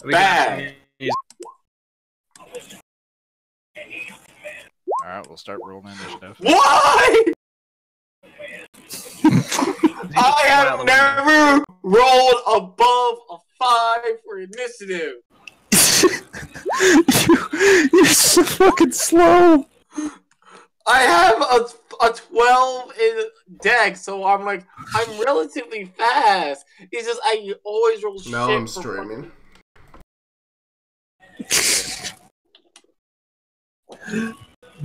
Bad. Alright, we'll start rolling initiative. Why? I have never rolled above a 5 for initiative. You're so fucking slow. I have a 12 in deck, so I'm relatively fast. It's just I always roll shit. Now I'm streaming.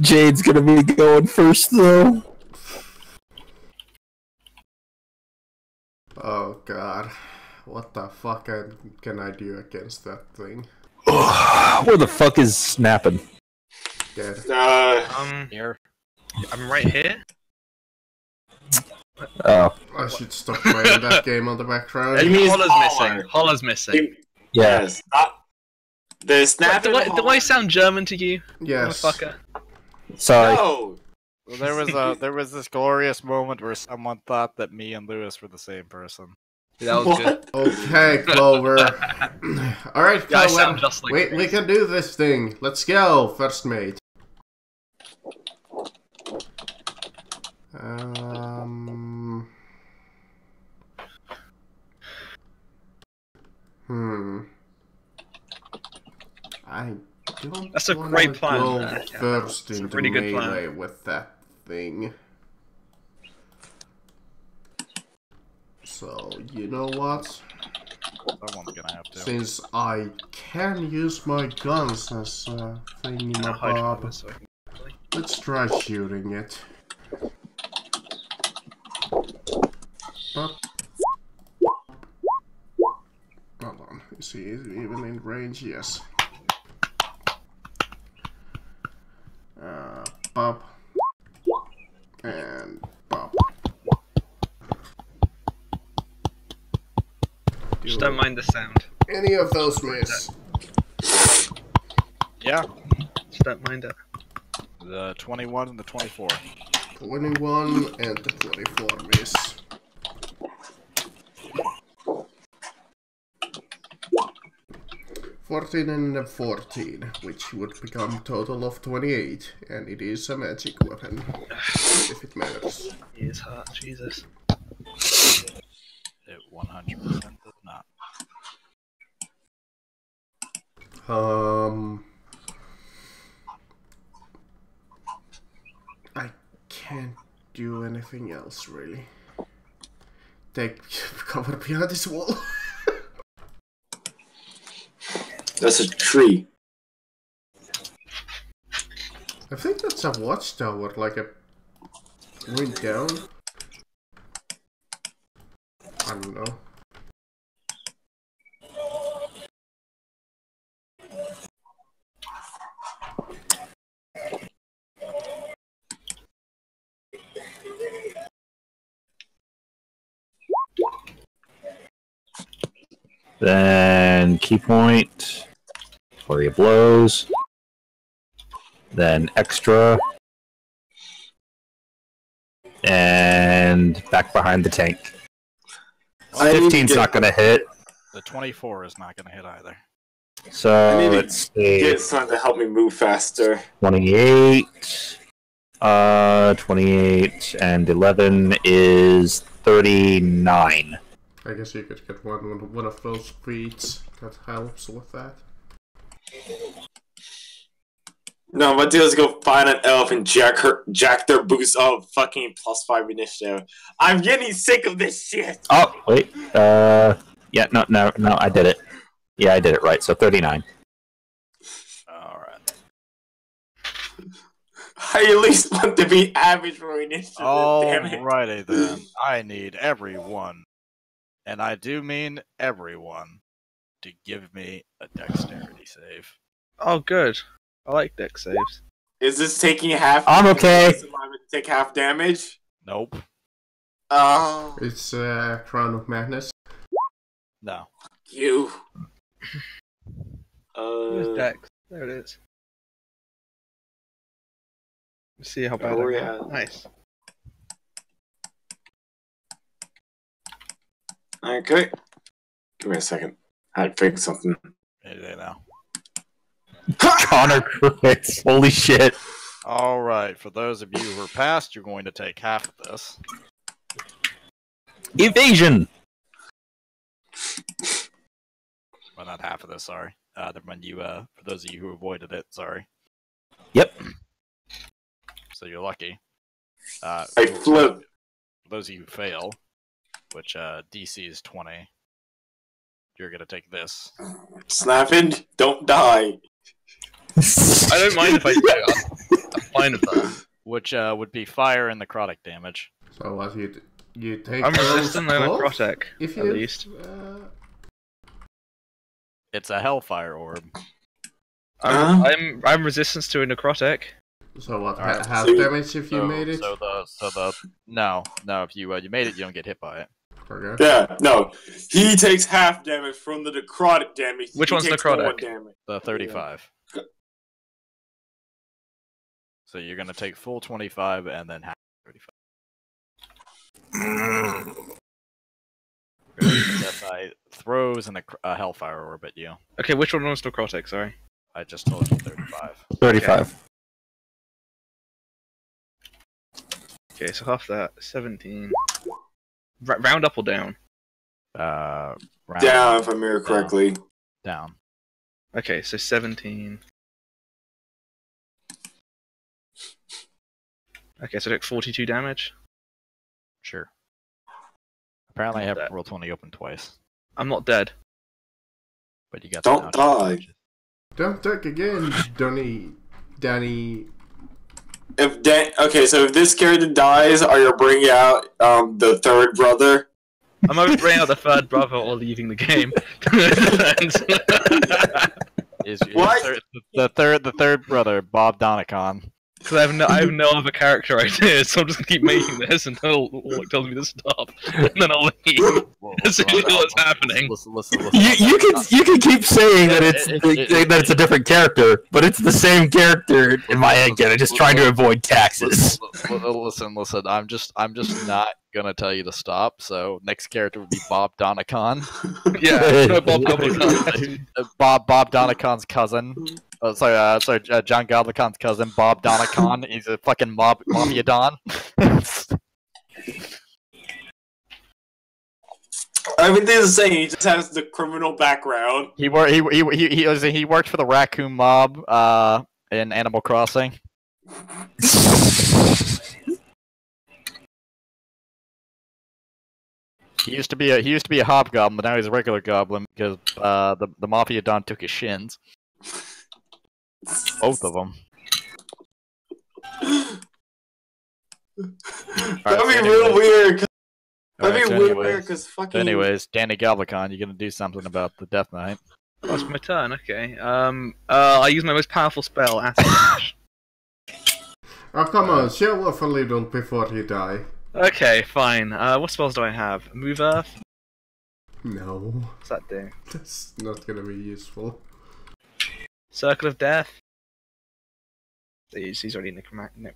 Jade's gonna be going first though. Oh god. What the fuck can I do against that thing? Where the fuck is snapping? Dead. Here. I'm right here. Oh. I should stop playing that game on the background. Hollow's missing. Hollow's missing. Yes. The snap. Do I sound German to you? Yes. Motherfucker. Sorry. No. Well, there was this glorious moment where someone thought that me and Lewis were the same person. That was good. Okay, Clover. Alright, Yeah, I Clover. sound just like Wait, we can do this thing. Let's go, first mate. I don't. That's a great plan. Go first It's a into really good melee plan. with that thing. So you know what? Someone's gonna have to. Since I can use my guns as a thingamabob, let's try shooting it. Hold on, is he even in range? Yes. Pop. And pop. Just don't mind the sound. Any of those miss? Yeah. Just don't mind it. The 21 and the 24. 21 and the 24 miss. $14 and a 14, which would become a total of 28, and it is a magic weapon, if it matters. He is hurt, Jesus. It 100% does not. I can't do anything else, really. Take cover behind this wall. That's a tree. I think that's a watchtower, like a point down. I don't know. Then key point, flurry of blows, then extra, and back behind the tank. 15's not gonna hit. The 24 is not gonna hit either. So I need let's to see. get something to help me move faster. 28. 28 and 11 is 39. I guess you could get one of those feats that helps with that. No, my deal is go find an elf and jack their boots up fucking +5 initiative. I'm getting sick of this shit. Oh, wait. Yeah, no, I did it. Yeah, I did it right. So 39. Alright. I at least want to be average for initiative. Damn it. Alrighty then. I need everyone, and I do mean everyone, to give me a dexterity save. Oh, good. I like deck saves. Is this taking half? I'm okay. Take half damage? Nope. Oh. It's Crown of Madness. No. You. Where's Dex? There it is. Let's see how bad I am. Nice. Okay. Give me a second. I'd fix something. Anything now. Connor crits. Holy shit. All right. For those of you who are past, you're going to take half of this. Evasion. Well, not half of this. Sorry. When you, for those of you who avoided it, sorry. Yep. So you're lucky. I flip. For those of you who fail, which DC is 20, you're gonna take this. Snapping, don't die. I don't mind if I do. I'm fine with that. Which would be fire and necrotic damage. So what you take? I'm those resistant and both? necrotic, If at you, least. It's a hellfire orb. I'm resistant to a necrotic. So what? Alright, Half so- damage if you made it. No, if you made it, you don't get hit by it. Okay. Yeah, no. He takes half damage from the necrotic damage. Which He one's takes necrotic? more damage. The 35. So you're gonna take full 25 and then half 35. Yes, I throws in a hellfire orb at you. Okay, which one was necrotic? Sorry. I just told you 35. 35. Okay, so half that. 17. Round up or down? Round Down, if I remember correctly. down. Okay, so 17. Okay, so I took 42 damage. Sure. Apparently, I have That- roll 20 open twice, I'm not dead. but you got Don't some die. Don't take again, Danny. Okay, so if this character dies, are you bringing out the third brother? I'm either bringing out the third brother or leaving the game. What? The third brother, Bob Donicon. Because I have no other character ideas, so I'm just gonna keep making this until Orlick tells me to stop, and then I'll leave. That's really what's happening. Listen. You can keep saying that it's a different character, but it's the same character in my head. Again, I'm just trying to avoid taxes. Listen. I'm just not gonna tell you to stop. So next character would be Bob Donicon. Yeah, no, Bob Gobblecon. Bob Donicon's cousin. John Goblicon's cousin, Bob Donicon. He's a fucking mafia don. Everything's the same. He just has the criminal background. He worked for the raccoon mob in Animal Crossing. He used to be a hobgoblin, but now he's a regular goblin because the mafia don took his shins. Both of them. That'd be real weird. That'd be real weird because fucking. Anyways, Danny Galvacon, you're gonna do something about the Death Knight. That's my turn. Okay. I use my most powerful spell, Acid Slash. Oh come on, show off a little before you die. Okay, fine. What spells do I have? Move Earth. No, What's that do? that's not gonna be useful. Circle of Death. He's already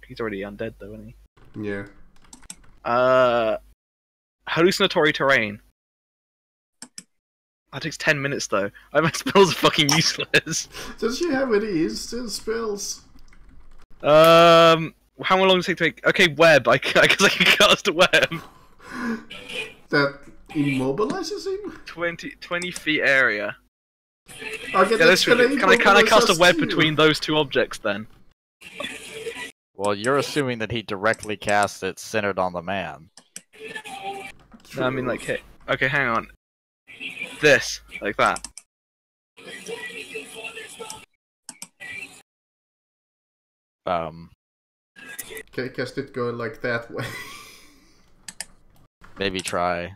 he's already undead though, isn't he? Yeah. Hallucinatory Terrain. That takes 10 minutes though. My spells are fucking useless. Does she have any instant spells? How long does it take to make... Okay, web. I guess I can cast a web. That immobilizes him? 20 feet area. Okay, Yeah, that's gonna can I cast a immobilize web us too. between those two objects then? Well, you're assuming that he directly casts it centered on the man. No, I mean like hit. Okay, hang on. This, like that. Okay, cast it going like that way. Maybe try.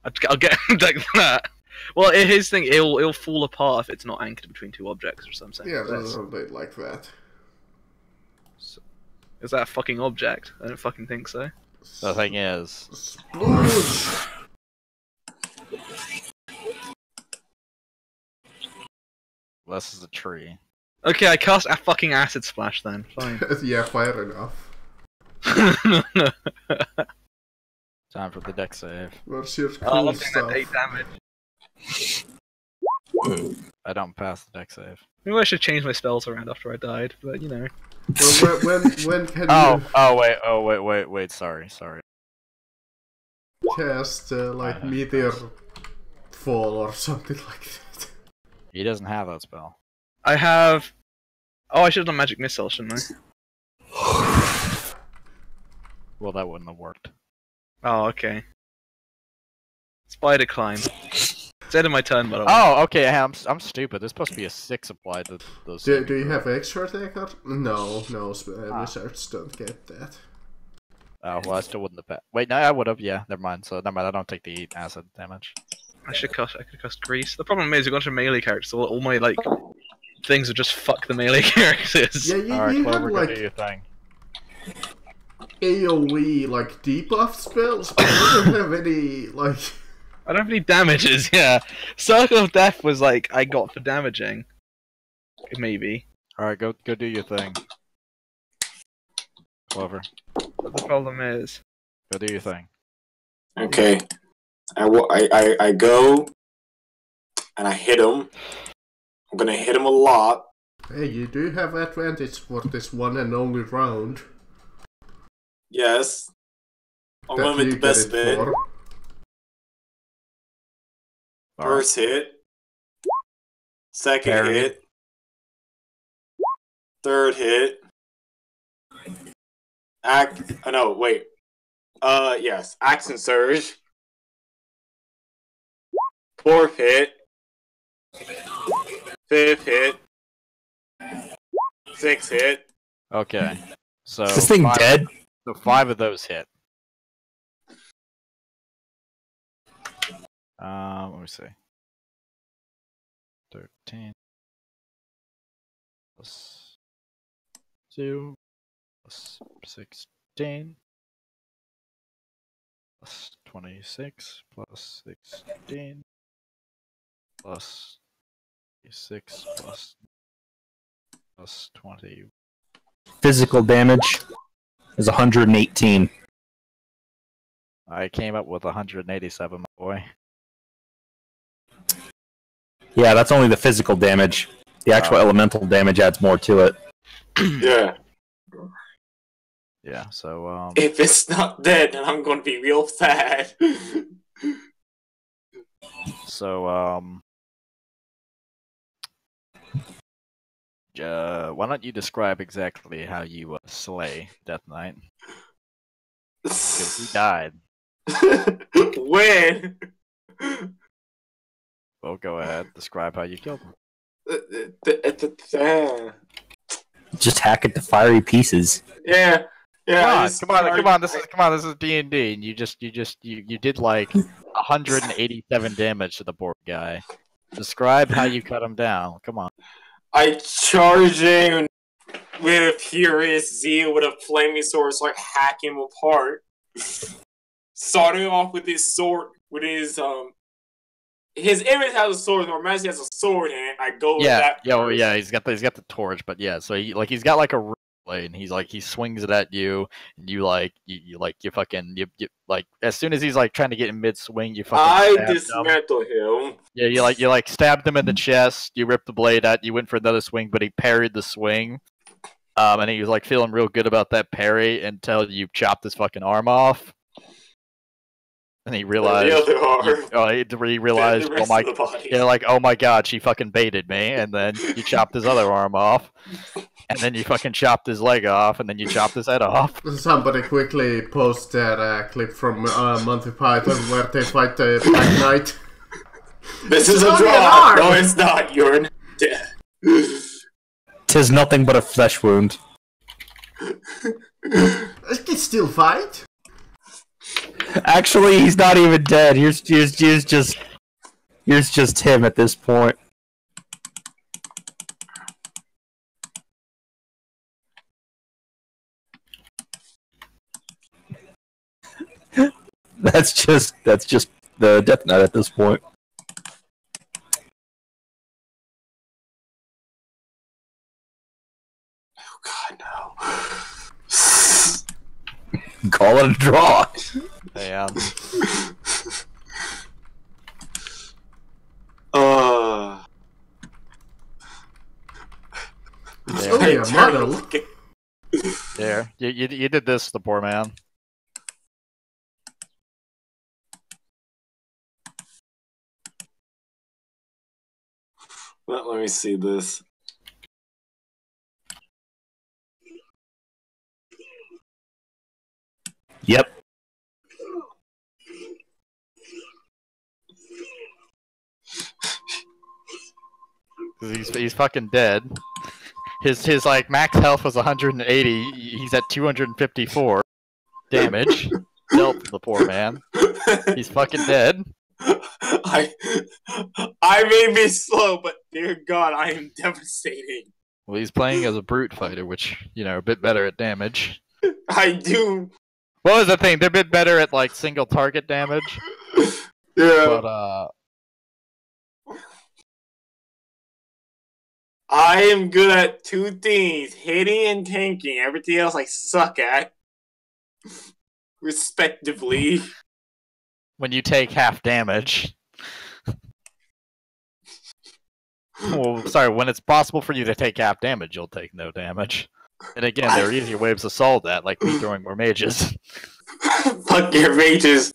I'll get like that. Well, his thing, it'll fall apart if it's not anchored between two objects or something. Yeah, that's a bit like that. Is that a fucking object? I don't fucking think so. The thing is, Sploosh! this is a tree. Okay, I cast a fucking acid splash then. Fine. Yeah, fire enough. Time for the deck save. What's your Oh, cool I'm doing stuff? that 8 damage. I don't pass the deck save. Maybe I should change my spells around after I died, but you know. Well, when can Wait, sorry. you cast like meteor fall or something like that? He doesn't have that spell. I have. Oh, I should have done magic missile, shouldn't I? Well, that wouldn't have worked. Oh, okay. Spider climb. It's end of my turn, by the way. Oh, okay. I'm stupid. There's supposed to be a 6 applied to those. Do you have extra attack? No, wizards don't get that. Oh, well, I still wouldn't have. Wait, no, I would have. Yeah, never mind. So, never mind. I don't take the acid damage. I could cast Grease. The problem is, we've got a melee character, so all my like things would just fuck the melee characters. Yeah, you Alright, have Clover, go do like your thing. AoE like debuff spells, but you don't have any like. I don't have any damages. Yeah, Circle of Death was like I got for damaging. Maybe. All right, go do your thing. Clover, But the problem is. go do your thing. Okay. I go and I hit him. I'm gonna hit him a lot. Hey, you do have advantage for this one and only round. Yes. I'm that gonna make you the best of get it. for. First hit. Second Parry. hit. Third hit. Oh no, wait. Yes. Action Surge. Fourth hit. Fifth hit. Sixth hit. Okay. So Is this thing dead? So 5 of those hit. Let me see. 13 plus 2 plus 16 plus 26 plus 16 plus 6 plus 20. Physical damage is 118. I came up with 187, my boy. Yeah, that's only the physical damage. The actual elemental damage adds more to it. Yeah. Yeah, so If it's not dead, then I'm gonna be real sad. so why don't you describe exactly how you slay Death Knight? Because he died. When? Well, go ahead. Describe how you killed him. Just hack it to fiery pieces. Yeah. Yeah. Come on. This is D&D, and you did like 187 damage to the poor guy. Describe how you cut him down. Come on. I charge him with furious zeal with a flaming sword, so I hack him apart. Starting off with his sword, with his image has a sword, or Messi has a sword in it. I go with that. Yeah, he's got the torch, but yeah, so he's got like a blade, and he swings it at you, and you as soon as he's like trying to get in mid swing, you fucking I dismantle him. Yeah, you stabbed him in the chest, you ripped the blade out, you went for another swing, but he parried the swing. And he was like feeling real good about that parry until you chopped his fucking arm off. And he realized, he realized, oh my, like, oh my god, she fucking baited me. And then you chopped his other arm off, and then you fucking chopped his leg off, and then you chopped his head off. Somebody quickly post that clip from Monty Python where they fight the Black Knight. This is a draw. No, it's not. You're dead. 'Tis nothing but a flesh wound. I can still fight. Actually, he's not even dead. Here's just him at this point. That's just the Death Knight at this point. Oh god, no. Call it a draw. Yeah. a model. There, you did this, the poor man. Let me see this. Yep. He's fucking dead. His like max health was 180. He's at 254 damage dealt to the poor man. He's fucking dead. I may be slow, but dear God, I am devastating. Well, he's playing as a brute fighter, which, you know, a bit better at damage. I do. What was the thing? They're a bit better at like single target damage. Yeah. But I am good at two things: hitting and tanking. Everything else I suck at, respectively. when you take half damage. Well, sorry, when it's possible for you to take half damage, you'll take no damage. And again, there are easier ways to solve that, like me throwing more mages. Fuck your mages.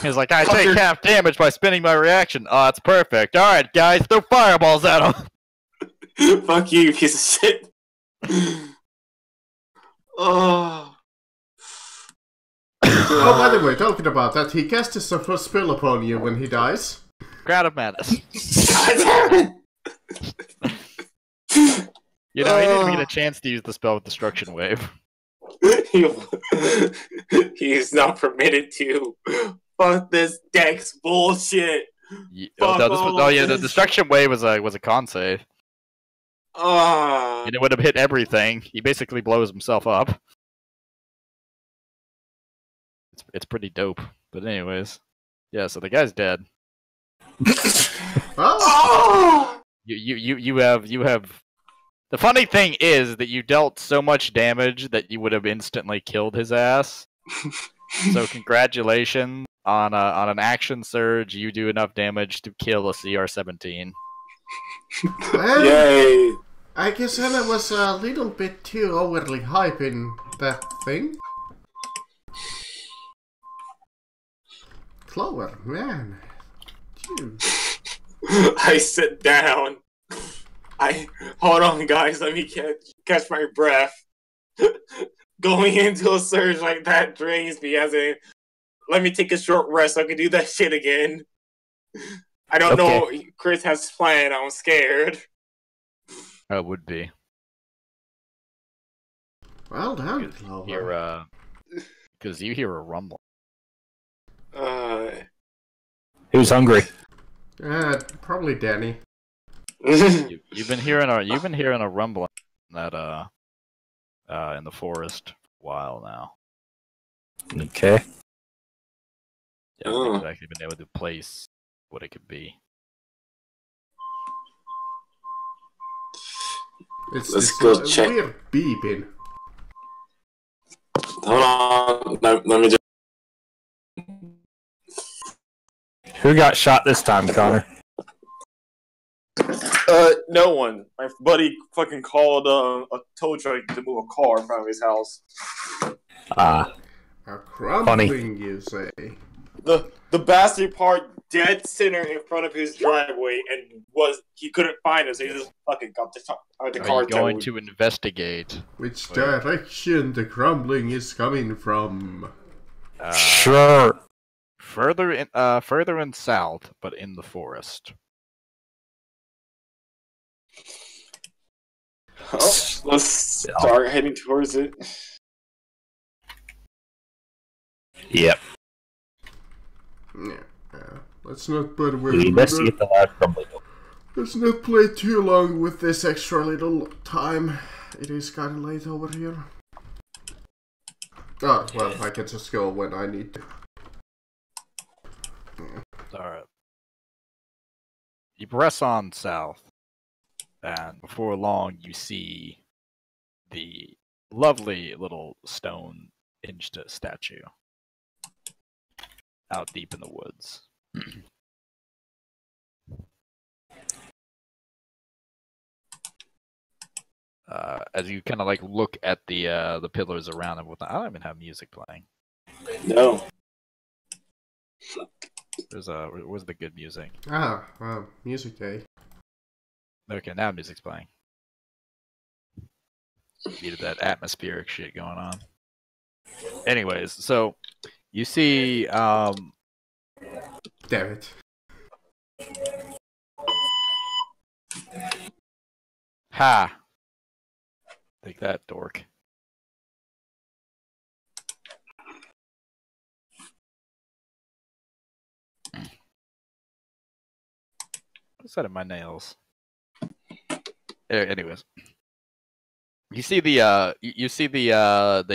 He's like, I take half damage by spinning my reaction. Oh, that's perfect. Alright, guys, throw fireballs at him. Fuck you, piece of shit. Oh. Oh, by the way, talking about that, he casts a first spell upon you when he dies. Crowd of Madness. God damn it. You know, he didn't even get a chance to use the spell with Destruction Wave. He's not permitted to. Fuck this Dex bullshit. The Destruction Wave was a con save. And it would have hit everything. He basically blows himself up. It's pretty dope. But anyways, yeah. So the guy's dead. Oh! You have. The funny thing is that you dealt so much damage that you would have instantly killed his ass. So congratulations on an action surge. You do enough damage to kill a CR-17. Well, Yay! I guess Anna was a little bit too overly hyping that thing. Clover, man. Dude. I sit down. Hold on, guys. Let me catch my breath. Going into a surge like that drains me. Let me take a short rest so I can do that shit again. I don't know what Chris has planned. I'm scared. It would be. Well done, Clover. Because you hear a rumble. Who's hungry? Probably Danny. You've been hearing a rumble that in the forest for a while now. Okay. Yeah, I haven't actually been able to place what it could be. It's go check. Weird beeping. Hold on. Let me just. Who got shot this time, Connor? No one. My buddy fucking called a tow truck to move a car in front of his house. Ah. A crumbling, you say? The bastard parked dead center in front of his driveway and he couldn't find us. So he just fucking got the car. Are you going to investigate? Which direction the crumbling is coming from? Sure. Further in south, but in the forest. Oh, let's start heading towards it. Yep. Yeah. Let's not put investigate the last crumbling. Let's not play too long with this extra little time. It is kind of late over here. Oh, well, I can just go when I need to. Alright. You press on south, and before long you see the lovely little stone-hinged statue out deep in the woods. as you kind of like look at the pillars around and whatnot. I don't even have music playing. No. Where's the good music? Music day. Okay, now music's playing. Needed that atmospheric shit going on. Anyways, so you see, Damn it. ha! Take that, dork. What's that in my nails? Anyways, you see the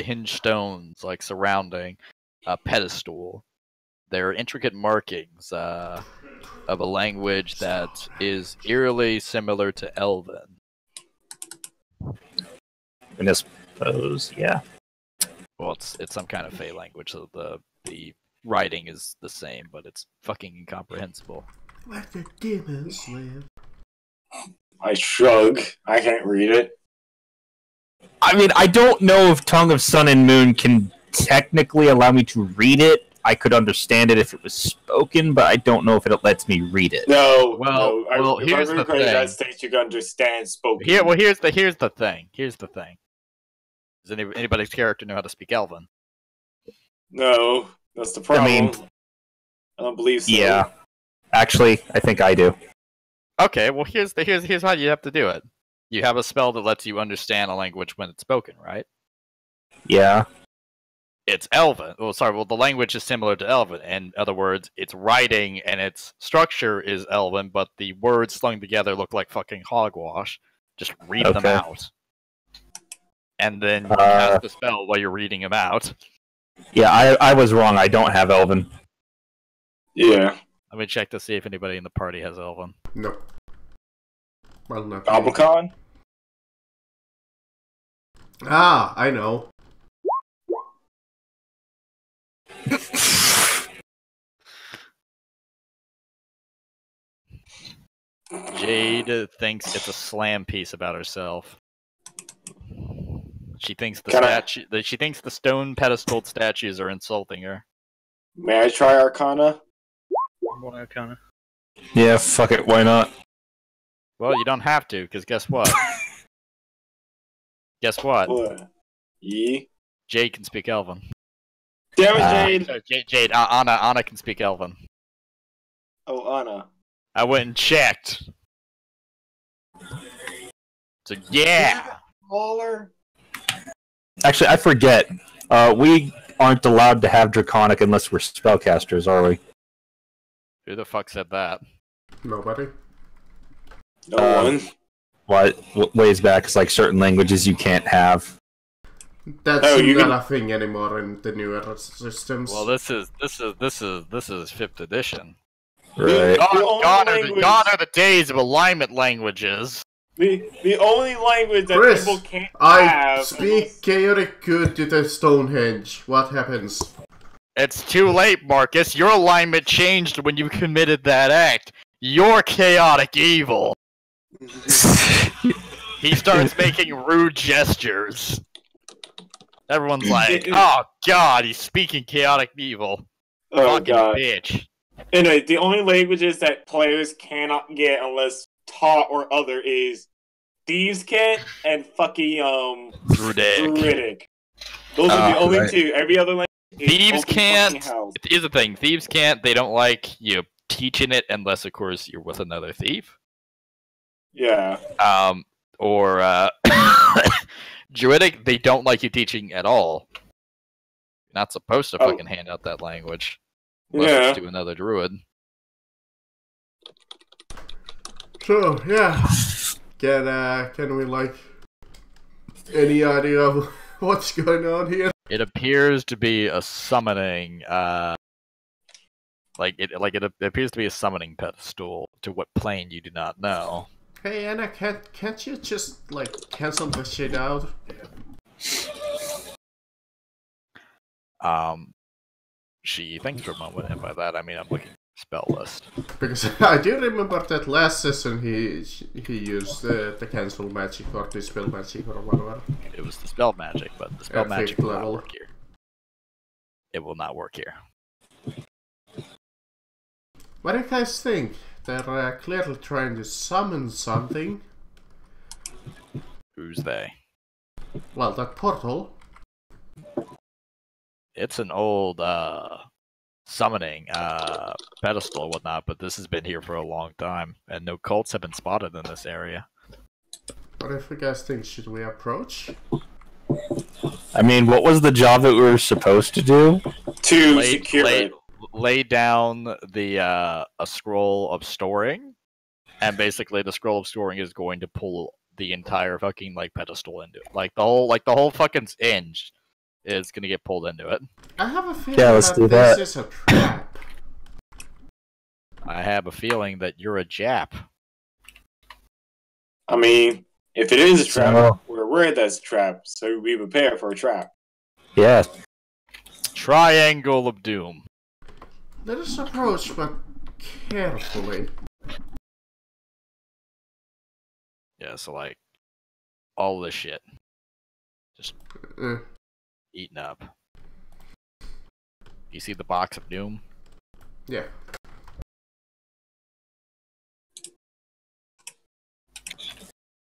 hinge stones like surrounding a pedestal. There are intricate markings of a language that is eerily similar to Elven. And I suppose, yeah. Well, it's some kind of Fey language, so the writing is the same, but it's fucking incomprehensible. Where the demons live. I shrug. I can't read it. I mean, I don't know if Tongue of Sun and Moon can technically allow me to read it. I could understand it if it was spoken, but I don't know if it lets me read it. No. Here's the thing. That states you can understand spoken. Here's the thing. Does anybody's character know how to speak Elven? No, that's the problem. I mean, I don't believe so. Yeah. Actually, I think I do. Okay, well here's how you have to do it. You have a spell that lets you understand a language when it's spoken, right? Yeah. It's Elven. Well, the language is similar to Elven. In other words, its writing and its structure is Elven, but the words slung together look like fucking hogwash. Just read them out. And then you cast the spell while you're reading them out. Yeah, I was wrong. I don't have Elven. Yeah. Let me check to see if anybody in the party has Elven. No. Well, not Gobblecon? I know. Jade thinks it's a slam piece about herself. She thinks the stone pedestal statues are insulting her. May I try Arcana? Arcana. Yeah, fuck it. Why not? Well, you don't have to, because guess what? Guess what? What? Ye? Jade can speak Elven. Damn it, Jade! Jade, Anna can speak Elven. Oh, Anna. I went and checked. So yeah. Caller? Actually, I forget. We aren't allowed to have Draconic unless we're spellcasters, are we? Who the fuck said that? Nobody. No one. What ways back is like certain languages you can't have. That's not a thing anymore in the newer systems. Well, this is 5th edition. Right. Gone are the days of alignment languages. The only language that Kris, people can't I have. speak chaotic good to the Stonehenge. What happens? It's too late, Marcus. Your alignment changed when you committed that act. You're chaotic evil. He starts making rude gestures. Everyone's like, oh god, he's speaking chaotic evil. Oh Fucking god. bitch. Anyway, the only languages that players cannot get unless taught or other is Thieves' Cant and fucking Druidic. Those are the only two. Every other language is Thieves' Cant. house. Here's the thing. Thieves' Cant. They don't like you teaching it unless, of course, you're with another thief. Yeah. Or Druidic. They don't like you teaching at all. You're not supposed to fucking hand out that language. Unless it's to another druid. So, yeah. Can we, like, any idea of what's going on here? It appears to be a summoning, it appears to be a summoning pedestal. To what plane you do not know. Hey, Anna, can't you just, like, cancel the shit out? She thinks for a moment, and by that I mean I'm looking spell list. Because I do remember that last session he used the cancel magic or dispel magic or whatever. It was the spell magic, but the spell magic will level. not work here. It will not work here. What do you guys think? They're clearly trying to summon something. Who's they? Well, that portal. It's an old summoning pedestal and whatnot, but this has been here for a long time, and no cults have been spotted in this area. What if you guys think should we approach? I mean, what was the job that we were supposed to do? To secure it. Lay down the a scroll of storing, and basically the scroll of storing is going to pull the entire fucking like pedestal into it. Like the whole fucking hinge is gonna get pulled into it. I have a feeling that this is a trap. I have a feeling that you're a Jap. I mean, if it is a trap, So- we're aware that's a trap, so we prepare for a trap. Yeah. Triangle of Doom. Let us approach, but carefully. Yeah, so like all this shit just eaten up. You see the box of doom? Yeah.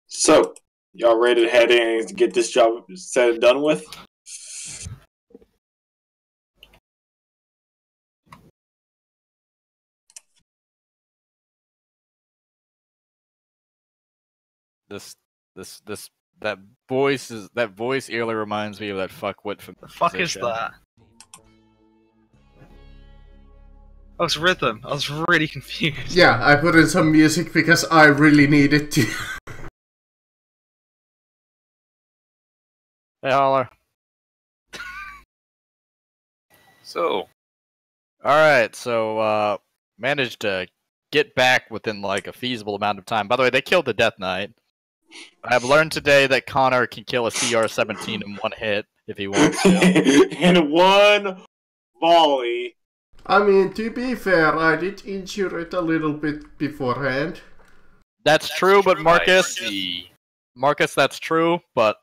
So, y'all ready to head in and get this job said and done with? That voice eerily reminds me of that fuckwit from The fuck is Position. that? Oh, it's rhythm. I was really confused. Yeah, I put in some music because I really needed to. Hey, Holler. So, Alright, so managed to get back within like a feasible amount of time. By the way, they killed the Death Knight. I've learned today that Connor can kill a CR-17 in one hit if he wants to. In one volley. I mean, to be fair, I did injure it a little bit beforehand. That's true, but Marcus, that's true, but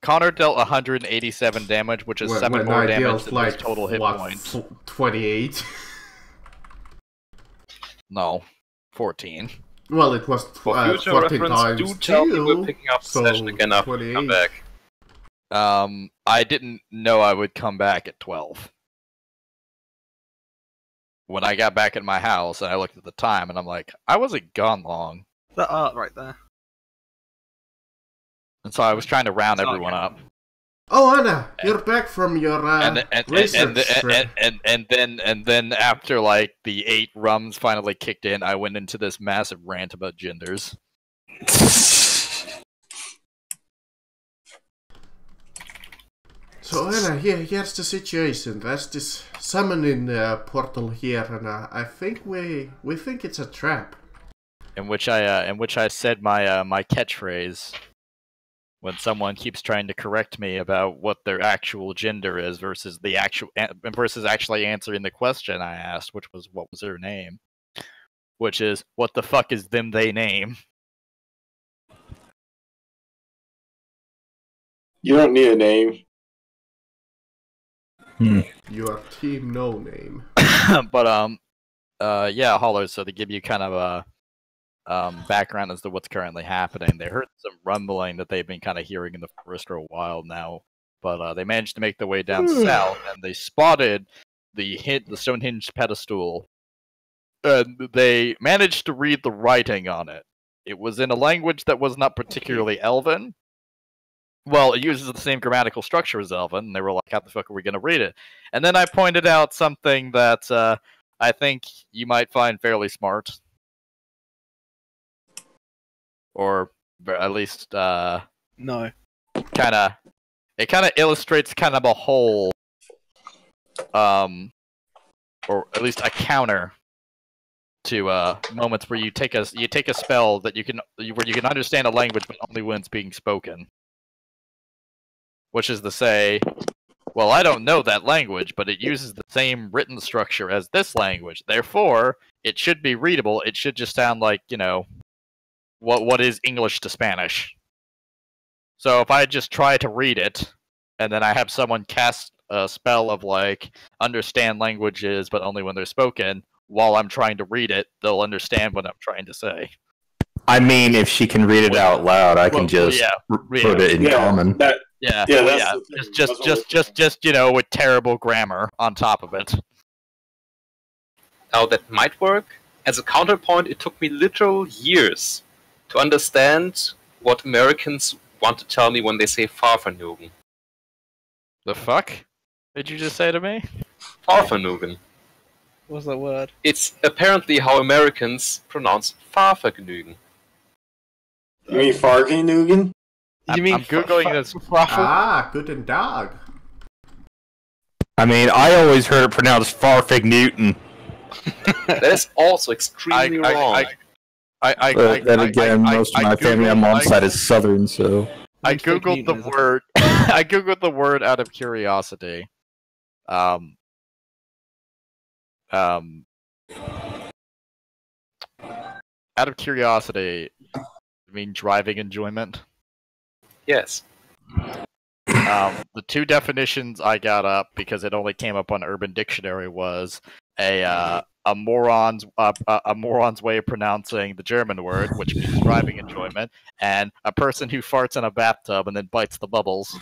Connor dealt 187 damage, which is 7 more I damage dealt, than like, his total hit what, points. 28? No, 14. Well, it was for future 14 reference, times do tell me we're 2, picking up the so session again after we come 28. back. I didn't know I would come back at 12. When I got back at my house and I looked at the time and I'm like, I wasn't gone long. That art right there. And so I was trying to round everyone up. Oh, Anna, you're back from your research trip. And then after like the 8 rums finally kicked in, I went into this massive rant about genders. So Anna, here's the situation. There's this summoning portal here, and I think we think it's a trap. In which I said my catchphrase when someone keeps trying to correct me about what their actual gender is versus actually answering the question I asked, which was what was their name, which is what the fuck is them they name. You don't need a name. You are Team No Name. But yeah, Holler. So to give you kind of a background as to what's currently happening, they heard some rumbling that they've been kind of hearing in the forest for a while now, but they managed to make their way down south, and they spotted the Stonehenge pedestal, and they managed to read the writing on it. It was in a language that was not particularly Elven. Well, it uses the same grammatical structure as Elven, and they were like, how the fuck are we going to read it? And then I pointed out something that I think you might find fairly smart. Or at least, No. it kind of illustrates kind of a whole, or at least a counter to moments where you take a spell that where you can understand a language but only when it's being spoken. Which is to say, well, I don't know that language, but it uses the same written structure as this language. Therefore, it should be readable. It should just sound like, what is English to Spanish. So if I just try to read it, and then I have someone cast a spell of, understand languages, but only when they're spoken, while I'm trying to read it, they'll understand what I'm trying to say. I mean, if she can read it out loud, I can just put it in common. Just with terrible grammar on top of it. Now that might work. As a counterpoint, it took me literal years to understand what Americans want to tell me when they say Fahrvergnügen. The fuck did you just say to me? Fahrvergnügen. What's that word? It's apparently how Americans pronounce Fahrvergnügen. You mean Fargenuggen? You mean I'm googling this. Guten Tag. I mean, I always heard it pronounced Farfig-Newton. That is also extremely wrong. But then again, most of my family on mom's side is Southern, so... I googled the word. I googled the word out of curiosity. Out of curiosity, I mean driving enjoyment. Yes. The two definitions I got up because it only came up on Urban Dictionary was a moron's way of pronouncing the German word, which means driving enjoyment, and a person who farts in a bathtub and then bites the bubbles.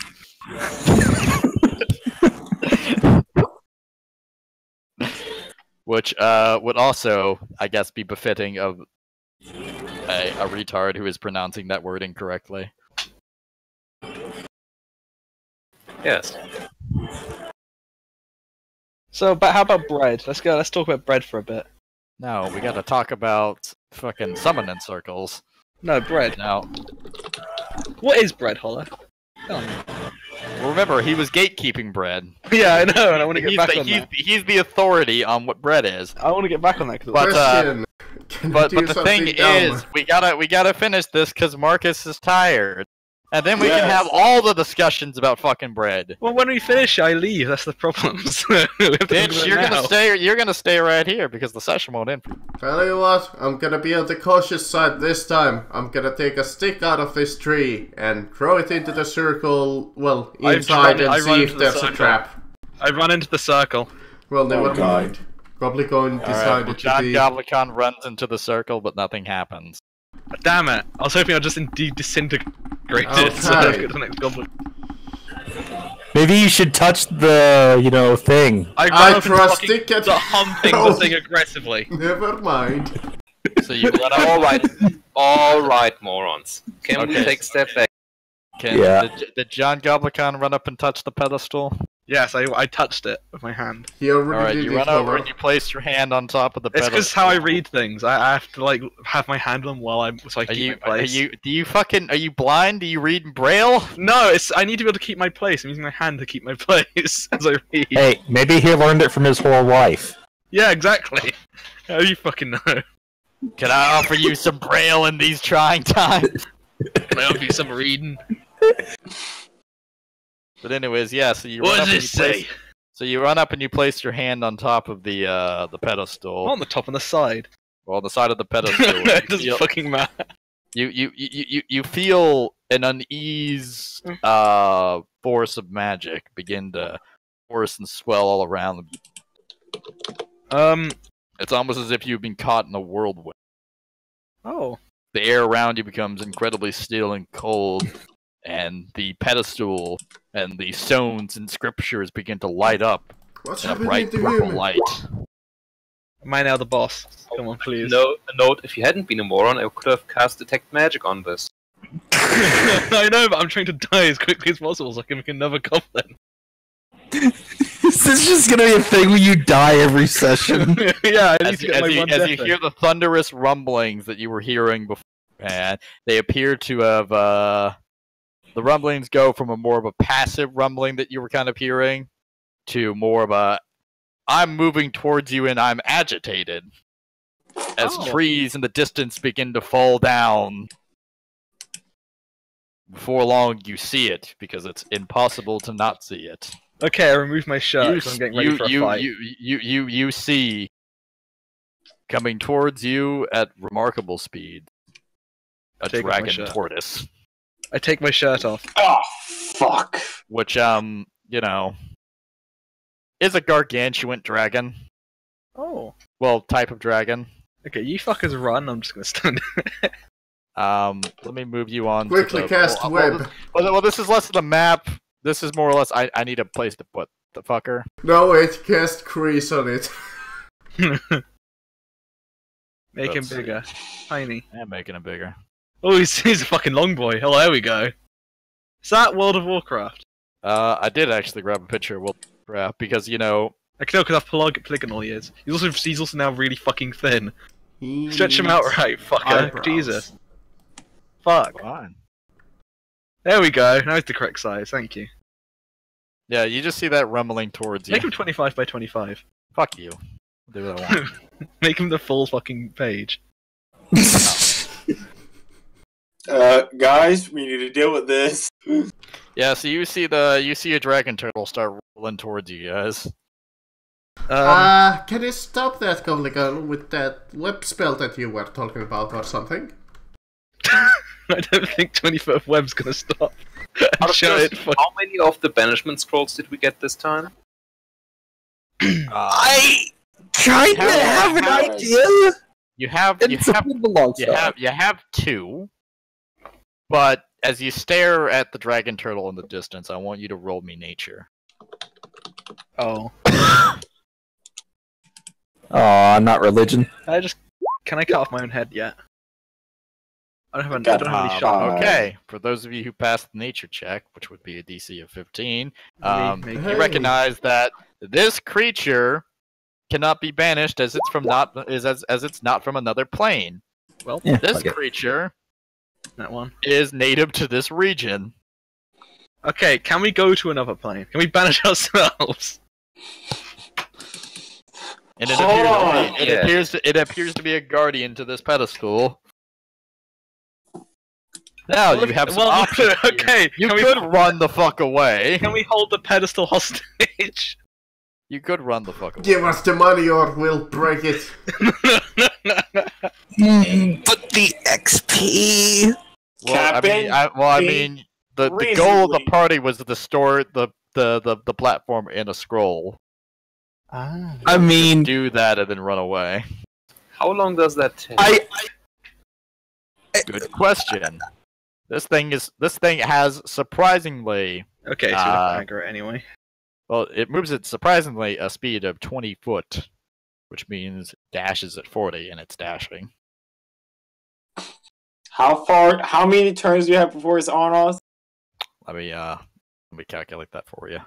Which would also, I guess, be befitting of a retard who is pronouncing that word incorrectly. Yes. So, but how about bread? Let's talk about bread for a bit. No, we gotta talk about fucking summoning circles. No, bread. Now, What is bread, Holler? Tell me. remember, he was gatekeeping bread. Yeah, I know, and I want to get back on that. He's the authority on what bread is. I want to get back on that. But, Christian, can But you do the something thing dumb? is, we gotta finish this because Marcus is tired, and then we can have all the discussions about fucking bread. Well, when we finish, I leave. That's the problem. So we have to do Bitch, it you're now. gonna stay. You're gonna stay right here because the session won't end. Tell you what, I'm gonna be on the cautious side this time. I'm gonna take a stick out of this tree and throw it into the circle, well, inside, and see if there's a trap. I run into the circle. Well, never mind. Probably going to decide Well, it to John be... Goblicon runs into the circle, but nothing happens. Damn it! I was hoping I'd just indeed disintegrated so Okay. I'd get the next goblin. Maybe you should touch the, thing. I I run up and throw a fucking stick at- start humping Oh. the thing aggressively. Never mind. So you run up. Alright, morons. Can we Okay. take a step back? Yeah. Did John Goblicon run up and touch the pedestal? Yes, I touched it with my hand. He already All right, did you it, run over Homer. and you place your hand on top of the It's pedestal. because how I read things. I have to have my hand on while so I Are keep you? my place. Are you blind? Do you read in Braille? No, I need to be able to keep my place. I'm using my hand to keep my place as I read. Hey, maybe he learned it from his whole life. Yeah, exactly. How do you fucking know? Can I offer you some Braille in these trying times? Can I offer you some reading? But anyways, yeah. So you What run up does and it you place. say? So you run up and you place your hand on top of the pedestal, On the top and the side. well, on the side of the pedestal. It doesn't fucking matter. You feel an unease force of magic begin to force and swell all around. It's almost as if you've been caught in a whirlwind. Oh. The air around you becomes incredibly still and cold, and the pedestal and the stones and scriptures begin to light up What's in a happening bright to purple him? light. Am I now the boss? Come on, please. No, a note, if you hadn't been a moron, I could have cast Detect Magic on this. I know, but I'm trying to die as quickly as possible so I can make another goblin. Is this just gonna be a thing where you die every session? Yeah, I need As, to get my one as death you thing. hear the thunderous rumblings that you were hearing before, and they appear to have the rumblings go from a more of a passive rumbling that you were kind of hearing to more of a I'm moving towards you and I'm agitated as trees in the distance begin to fall down. Before long you see it because it's impossible to not see it. Okay, I removed my shirt because I'm getting ready for a fight. You see coming towards you at remarkable speed a dragon tortoise. I take my shirt off. Oh, fuck. Which, you know, is a gargantuan dragon. Oh. Well, type of dragon. Okay, you fuckers run, I'm just gonna stand. Let me move you on. Quickly cast web. Well, this is less of the map. This is more or less, I need a place to put the fucker. No, wait, cast kris on it. Make him bigger. Tiny. Yeah, making him bigger. Oh, he's a fucking long boy. Oh, there we go. Is that World of Warcraft? I did actually grab a picture of World of Warcraft because, you know... I can tell because how polygonal he is. He's also now really fucking thin. Stretch him out right, fucker. Eyebrows. Jesus. Fuck. Fine. There we go. Now it's the correct size. Thank you. Yeah, you just see that rumbling towards you. Make him 25 by 25. Fuck you. I'll do what I want. Make him the full fucking page. Guys, we need to deal with this. Yeah, so you see a dragon turtle start rolling towards you guys. Can you stop that Goblin with that web spell that you were talking about or something? I don't think 20-foot of web's gonna stop. How many of the banishment scrolls did we get this time? I kind of have an idea. You have 2, but as you stare at the dragon turtle in the distance, I want you to roll me nature. Oh. Aw, not religion. Can I cut off my own head yet? I don't have any shot. Okay, for those of you who passed the nature check, which would be a DC of 15, you recognize that this creature cannot be banished as it's not from another plane. Well, Yeah, this creature that one is native to this region. Okay, can we go to another plane? Can we banish ourselves? And it appears to be a guardian to this pedestal. Now you have some options. Okay, you could run the fuck away. Can we hold the pedestal hostage? You could run the fuck away. Give us the money or we'll break it. But the XP. I mean, the goal of the party was to store the platform in a scroll. I mean, do that and then run away. How long does that take? Good question. This thing has surprisingly. Okay, so we have to anchor it anyway. Well, it moves at surprisingly a speed of 20 foot, which means dashes at 40, and it's dashing. How many turns do you have before it's on us? Let me calculate that for you.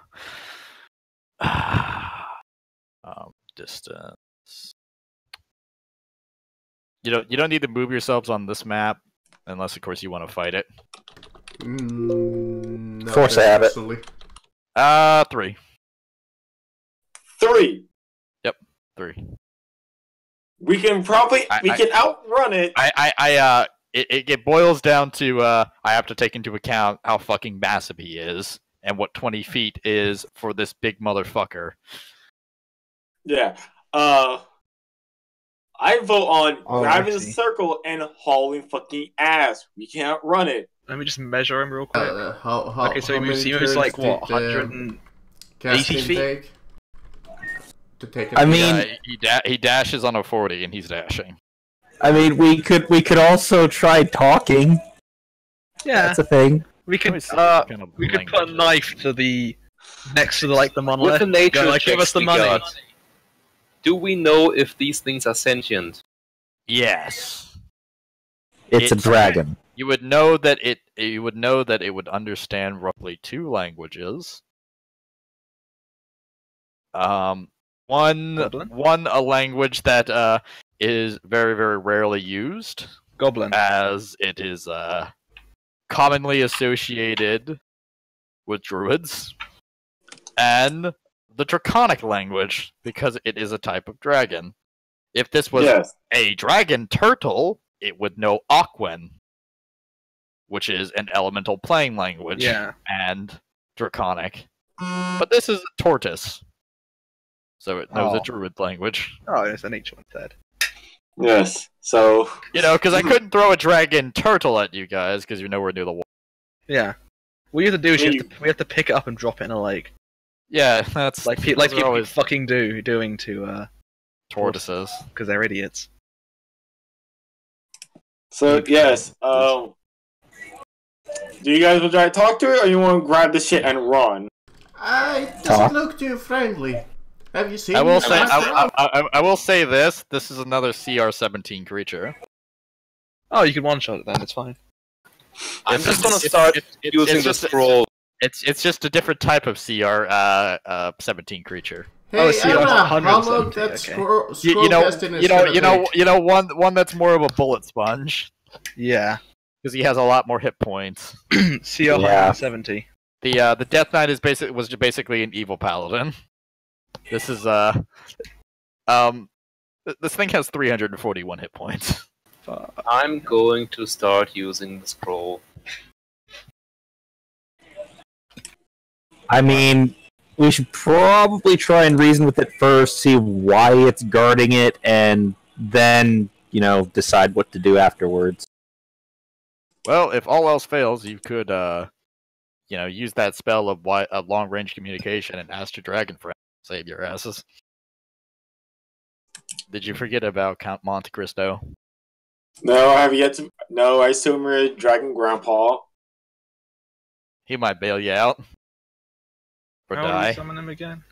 Distance. You don't need to move yourselves on this map, unless of course you want to fight it. No, of course I have it. 3. 3. Yep, 3. We can probably outrun it. It boils down to I have to take into account how fucking massive he is and what 20 feet is for this big motherfucker. Yeah. I vote on grabbing the circle and hauling fucking ass. We can't run it. Let me just measure him real quick. Okay, so he moves like what, 180 feet? To take it. I mean, he dashes on a 40 and he's dashing. I mean, we could also try talking. Yeah, that's a thing. We could put a knife to the next to the monolith. With the nature like, give us the money. Do we know if these things are sentient? Yes. It's a dragon. You would know that it would understand roughly 2 languages. One a language that is very, very rarely used. Goblin. As it is commonly associated with druids. And the Draconic language, because it is a type of dragon. If this was a dragon turtle, it would know Aquan, which is an elemental plane language, and Draconic. But this is a tortoise, so it knows a druid language. Oh, it's a nature one said. Yes. So because I couldn't throw a dragon turtle at you guys because you're nowhere near the water. Yeah. What you have to do is we have to pick it up and drop it in a lake. Yeah, that's like people always fucking doing to tortoises because they're idiots. So yes, do you guys want to try to talk to it, or you want to grab the shit and run? It doesn't look too friendly. Have you seen? I will say this. This is another CR-17 creature. Oh, you can one-shot it then. It's fine. I'm just gonna start using the scroll. It's just a different type of CR-17 creature. Hey, Anna, how long that scroll casting is one that's more of a bullet sponge. Yeah, because he has a lot more hit points. CR 170. The Death Knight was basically an evil paladin. This is this thing has 341 hit points. I'm going to start using the scroll. I mean, we should probably try and reason with it first, see why it's guarding it, and then, decide what to do afterwards. Well, if all else fails, you could, use that spell of long-range communication and ask your dragon friend to save your asses. Did you forget about Count Monte Cristo? No, I have yet to. No, I assume you're a dragon grandpa. He might bail you out. Or How die. do you summon him again?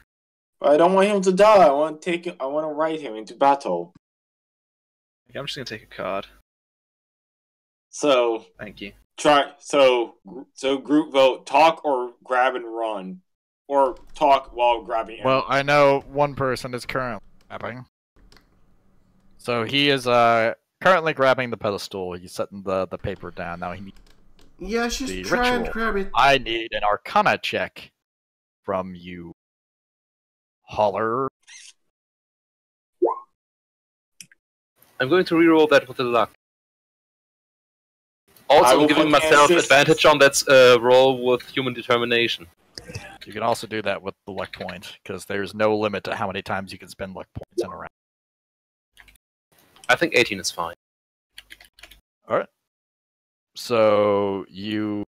I don't want him to die. I want to ride him into battle. Okay, I'm just gonna take a card. So thank you. So group vote: talk or grab and run, or talk while grabbing him. Well, I know one person is currently grabbing. So he is currently grabbing the pedestal. He's setting the paper down. Now he needs just try and grab it. I need an Arcana check from you, Holler. I'm going to reroll that with the luck. Also, I'm giving myself advantage on that roll with human determination. You can also do that with the luck point, because there's no limit to how many times you can spend luck points in a round. I think 18 is fine. Alright. So, you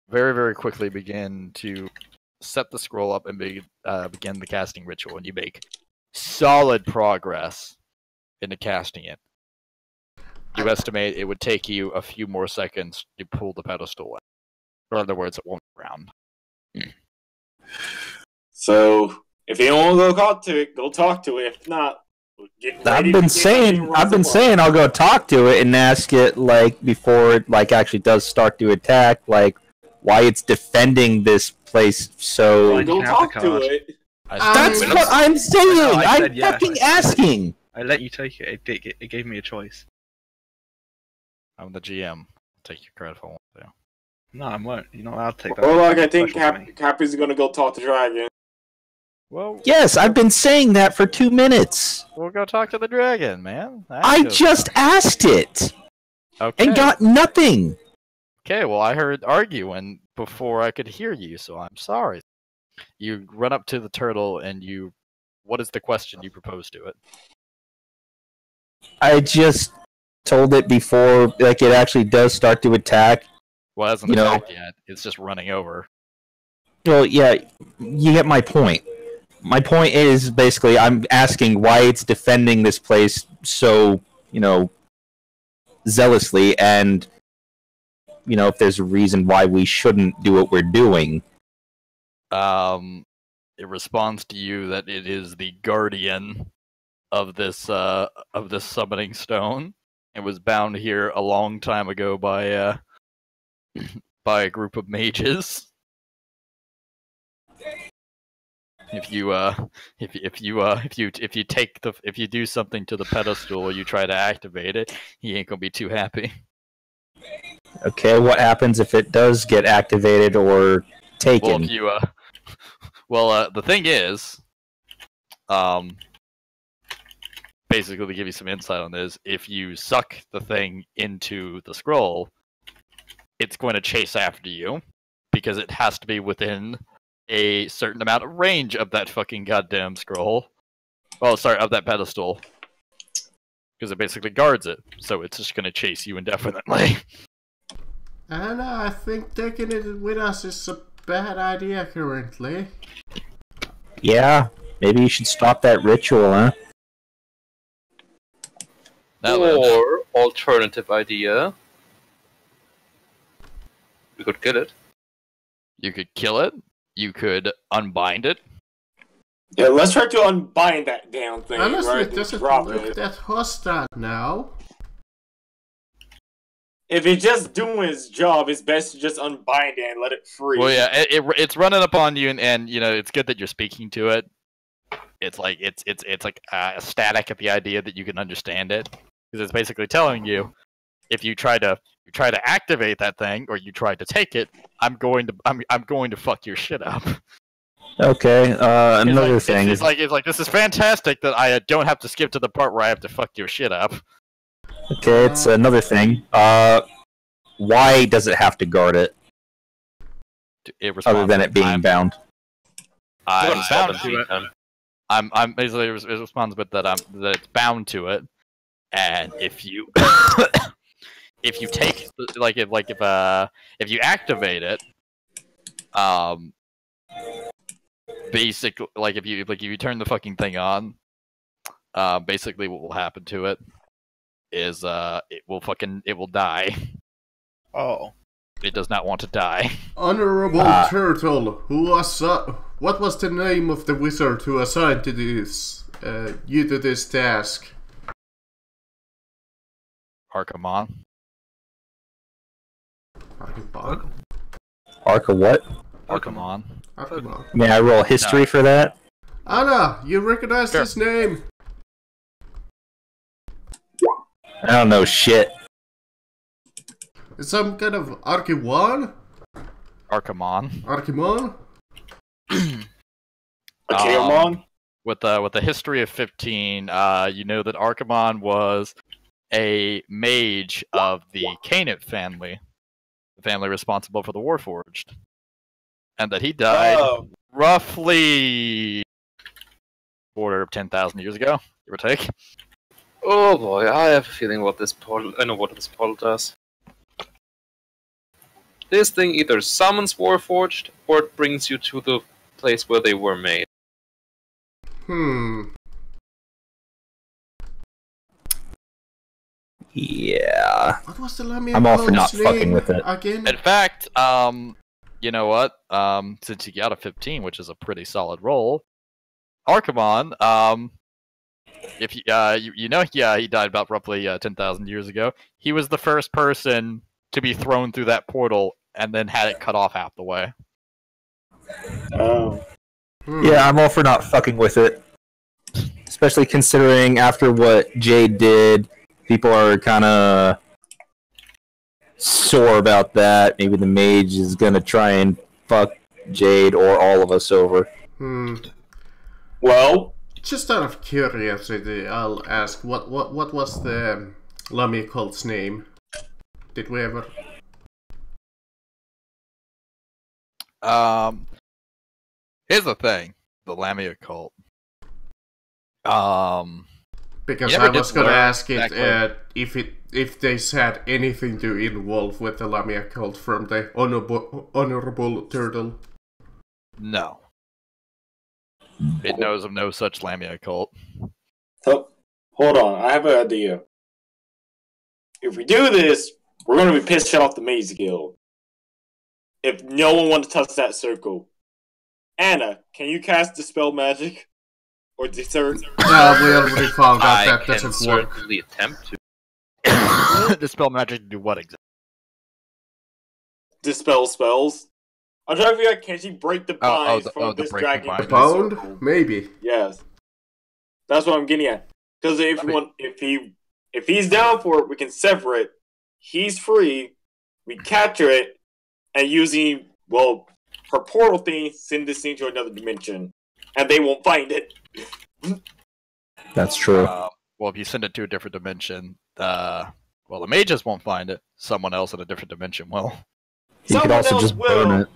very, very quickly begin to set the scroll up and begin the casting ritual, and you make solid progress into casting it. You estimate it would take you a few more seconds to pull the pedestal out. Or in other words, it won't round. So, if you want to go talk to it, go talk to it. If not, I've been saying I'll go talk to it and ask it before it actually does start to attack, why it's defending this place so. Go talk to it. That's what I'm saying. I'm fucking asking. I let you take it. It gave me a choice. I'm the GM. I'll take your credit if I want to. No, I won't. You're not allowed to take that. Well, I think Cappy's gonna go talk to Dragon. Well, yes, I've been saying that for 2 minutes. We'll go talk to the dragon, man. I just asked it. Okay. And got nothing. Okay, well, I heard arguing before I could hear you, so I'm sorry. You run up to the turtle and what is the question you propose to it? I just told it before, it actually does start to attack. Well, it hasn't attacked yet. It's just running over. Well, yeah, you get my point. My point is, basically, I'm asking why it's defending this place so, zealously, and, if there's a reason why we shouldn't do what we're doing. It responds to you that it is the guardian of this summoning stone. It was bound here a long time ago by by a group of mages. If you do something to the pedestal or you try to activate it, he ain't gonna be too happy. Okay, what happens if it does get activated or taken? Well, the thing is, basically to give you some insight on this, if you suck the thing into the scroll, it's going to chase after you because it has to be within a certain amount of range of that fucking goddamn scroll. Well, sorry, of that pedestal. Because it basically guards it, so it's just gonna chase you indefinitely. And I think taking it with us is a bad idea currently. Yeah, maybe you should stop that ritual, huh? Or, alternative idea, we could kill it. You could kill it. You could unbind it. Yeah, let's try to unbind that damn thing. Honestly, right? it doesn't Drop look it. that hostile now. If it's just doing its job, it's best to just unbind it and let it free. Well, yeah, it's running upon you, and you know it's good that you're speaking to it. It's like it's like static at the idea that you can understand it, because it's basically telling you if you try to activate that thing or you try to take it, I'm going to fuck your shit up. Okay, another thing is like this is fantastic that I don't have to skip to the part where I have to fuck your shit up. Okay, it's another thing. Why does it have to guard it? Other than it being bound. I'm bound to it. I'm basically it responds with that that it's bound to it, and if you if you take if you activate it, basically if you turn the fucking thing on, basically what will happen to it is it will die. Oh. It does not want to die. Honorable Turtle, what was the name of the wizard who assigned to this you to this task? Archimon. Arca what? Archimon. May I roll history for that? Anna, you recognize Sure. this name? I don't know shit. It's some kind of Archimon? Archimon. Archimon? Archimon? With the history of 15, you know that Archimon was a mage of the Canid family, the family responsible for the Warforged, and that he died roughly order of 10,000 years ago, give or take. Oh boy, I have a feeling what this portal. I know what this portal does. This thing either summons Warforged, or it brings you to the place where they were made. Yeah. What was the Lamia I'm all for not name fucking with it. again? In fact, you know what? Since you got a 15, which is a pretty solid roll, Archimon, if he died about roughly 10,000 years ago. He was the first person to be thrown through that portal and then had it cut off half the way. Oh. Yeah, I'm all for not fucking with it. Especially considering after what Jade did, people are kind of sore about that. Maybe the mage is gonna try and fuck Jade or all of us over. Well, just out of curiosity, I'll ask, what was the Lamia cult's name? Did we ever... Here's the thing. The Lamia cult. Because I was gonna ask it if they had anything to involve with the Lamia cult from the Honorable Turtle. No. It knows of no such Lamia cult. So, hold on, I have an idea. If we do this, we're gonna be pissed off the Maze Guild. If no one wants to touch that circle. Anna, can you cast Dispel Magic? Or Desert? No, we already found out that I can doesn't work. certainly attempt to. Dispel magic to do what exactly? Dispel spells. I'm trying to figure out, can she break the binds from the this break the dragon? binds. Bound? Maybe. Yes. That's what I'm getting at. Because if he's down for it, we can sever it. He's free. We capture it, and using her portal thing, send this thing to another dimension, and they won't find it. That's true. Well, if you send it to a different dimension, the mages won't find it. Someone else in a different dimension will. You could also just burn it.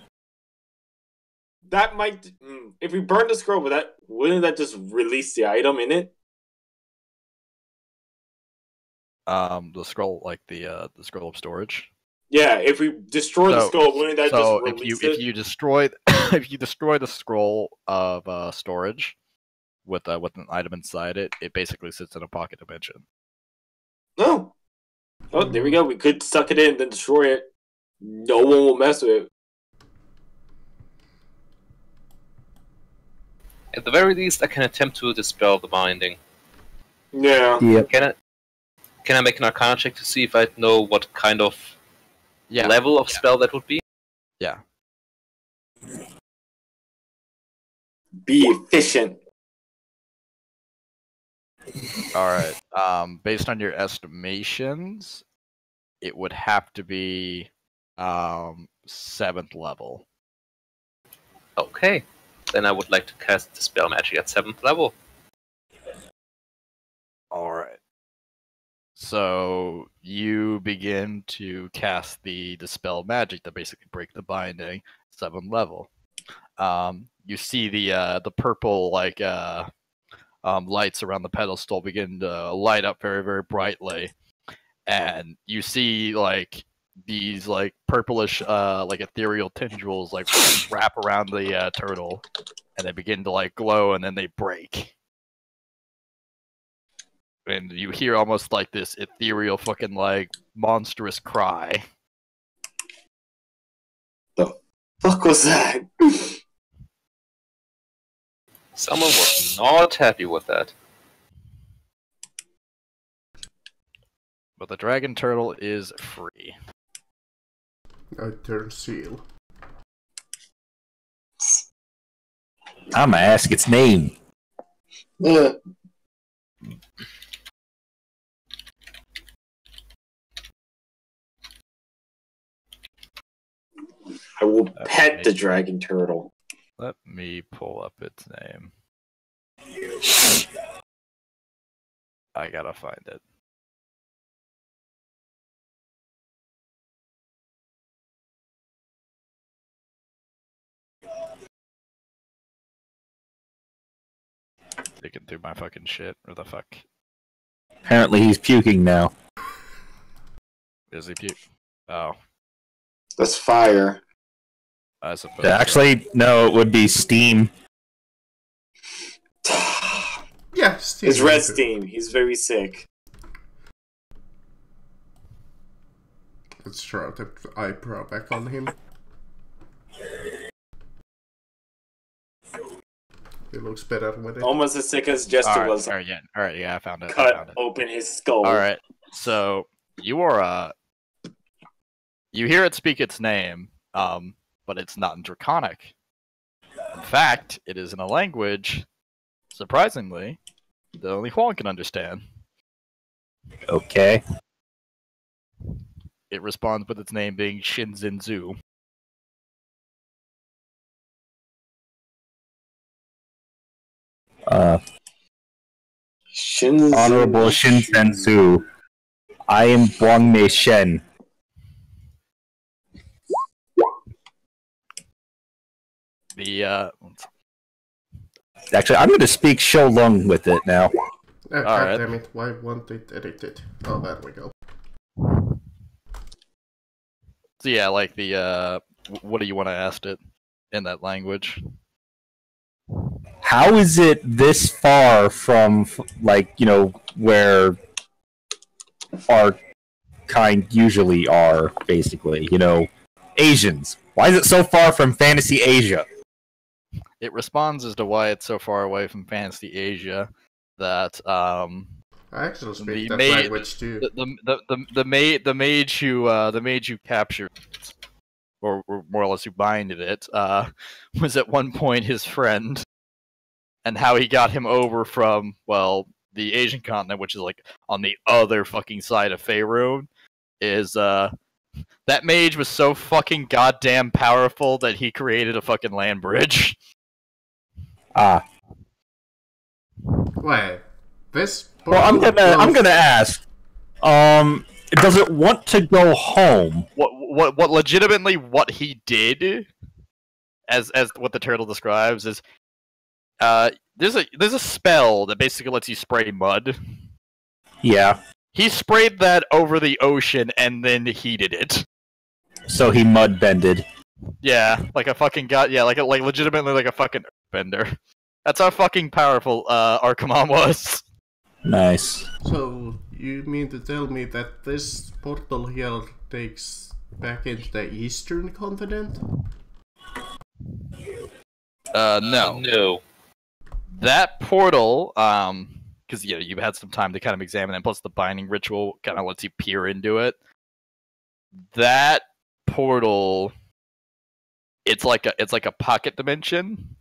that might. If we burn the scroll, wouldn't that just release the item in it? The scroll, like the scroll of storage. Yeah, if we destroy the scroll, wouldn't that just release it? If you destroy if you destroy the scroll of storage with an item inside it, it basically sits in a pocket dimension. No. Oh, there we go. We could suck it in, then destroy it. No one will mess with it. At the very least, I can attempt to dispel the binding. Yeah. Yep. Can I make an Arcana check to see if I know what kind of level of spell that would be? Yeah. Be efficient. Alright. Based on your estimations, it would have to be 7th level. Okay. Then I would like to cast Dispel Magic at 7th level. Alright. So you begin to cast the Dispel Magic to basically break the binding, 7th level. You see the purple lights around the pedestal begin to light up very, very brightly, and you see these purplish ethereal tendrils wrap around the turtle, and they begin to glow, and then they break. And you hear almost this ethereal fucking monstrous cry. The fuck was that? Someone was not happy with that. But the dragon turtle is free. I turn seal. I'ma ask its name. Yeah. I will pet the dragon turtle. Let me pull up its name. I gotta find it. Digging through my fucking shit. Where the fuck? Apparently he's puking now. Is he puke? Oh. That's fire. I suppose. Actually, no, it would be steam. Yeah, steam. It's red steam. He's very sick. Let's throw the eyebrow back on him. He looks better with it. Almost as sick as Jester was. Alright, yeah, I found it. Cut open his skull. Alright, so you are you hear it speak its name, but it's not in Draconic. In fact, it is in a language, surprisingly, that only Huan can understand. Okay. It responds with its name being Shinzinzu. Honorable Shinsensu, I am Guangmei Shen. Actually, I'm going to speak Shoulong with it now. God damn it, why won't it edit it? Oh, there we go. So yeah, what do you want to ask it in that language? How is it this far from, where our kind usually are, basically? Asians. Why is it so far from Fantasy Asia? It responds as to why it's so far away from Fantasy Asia that I actually speak that language too. The mage who captured, or more or less who binded it, was at one point his friend, and how he got him over from the Asian continent, which is on the other fucking side of Faerun, is that mage was so fucking goddamn powerful that he created a fucking land bridge. Wait, this. Well, I'm gonna ask. Does it want to go home? What legitimately what he did, as what the turtle describes is, there's a spell that basically lets you spray mud. Yeah. He sprayed that over the ocean and then heated it. So he mud bended. Yeah, like a fucking god. Yeah, like legitimately like a fucking bender. That's how fucking powerful Archimon was. Nice. So, you mean to tell me that this portal here takes back into the eastern continent? No. No. That portal, because you've had some time to kind of examine it, plus the binding ritual kind of lets you peer into it. That portal, it's like a pocket dimension,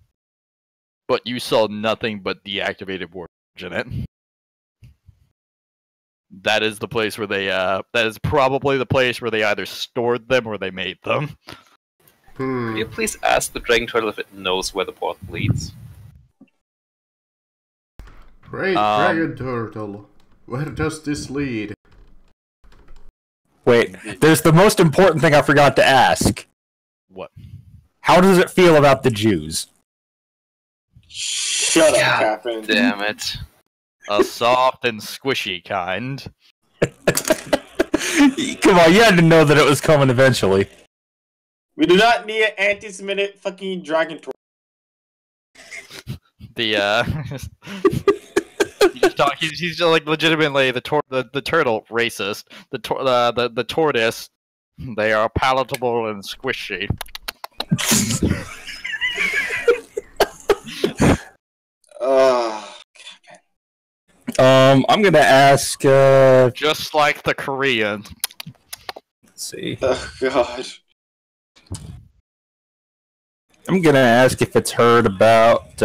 but you saw nothing but deactivated warp in it. That is the place where they, that is probably the place where they either stored them or they made them. Could you please ask the dragon turtle if it knows where the portal leads? Great dragon turtle, where does this lead? Wait, there's the most important thing I forgot to ask. What? How does it feel about the Jews? Shut up, Captain. Damn it. A soft and squishy kind. Come on, you had to know that it was coming eventually. We do not need an anti-Semitic fucking dragon turtle. He's just like legitimately the turtle racist. The tortoise, they are palatable and squishy. I'm gonna ask. Just like the Korean. Let's see. Oh god. I'm gonna ask if it's heard about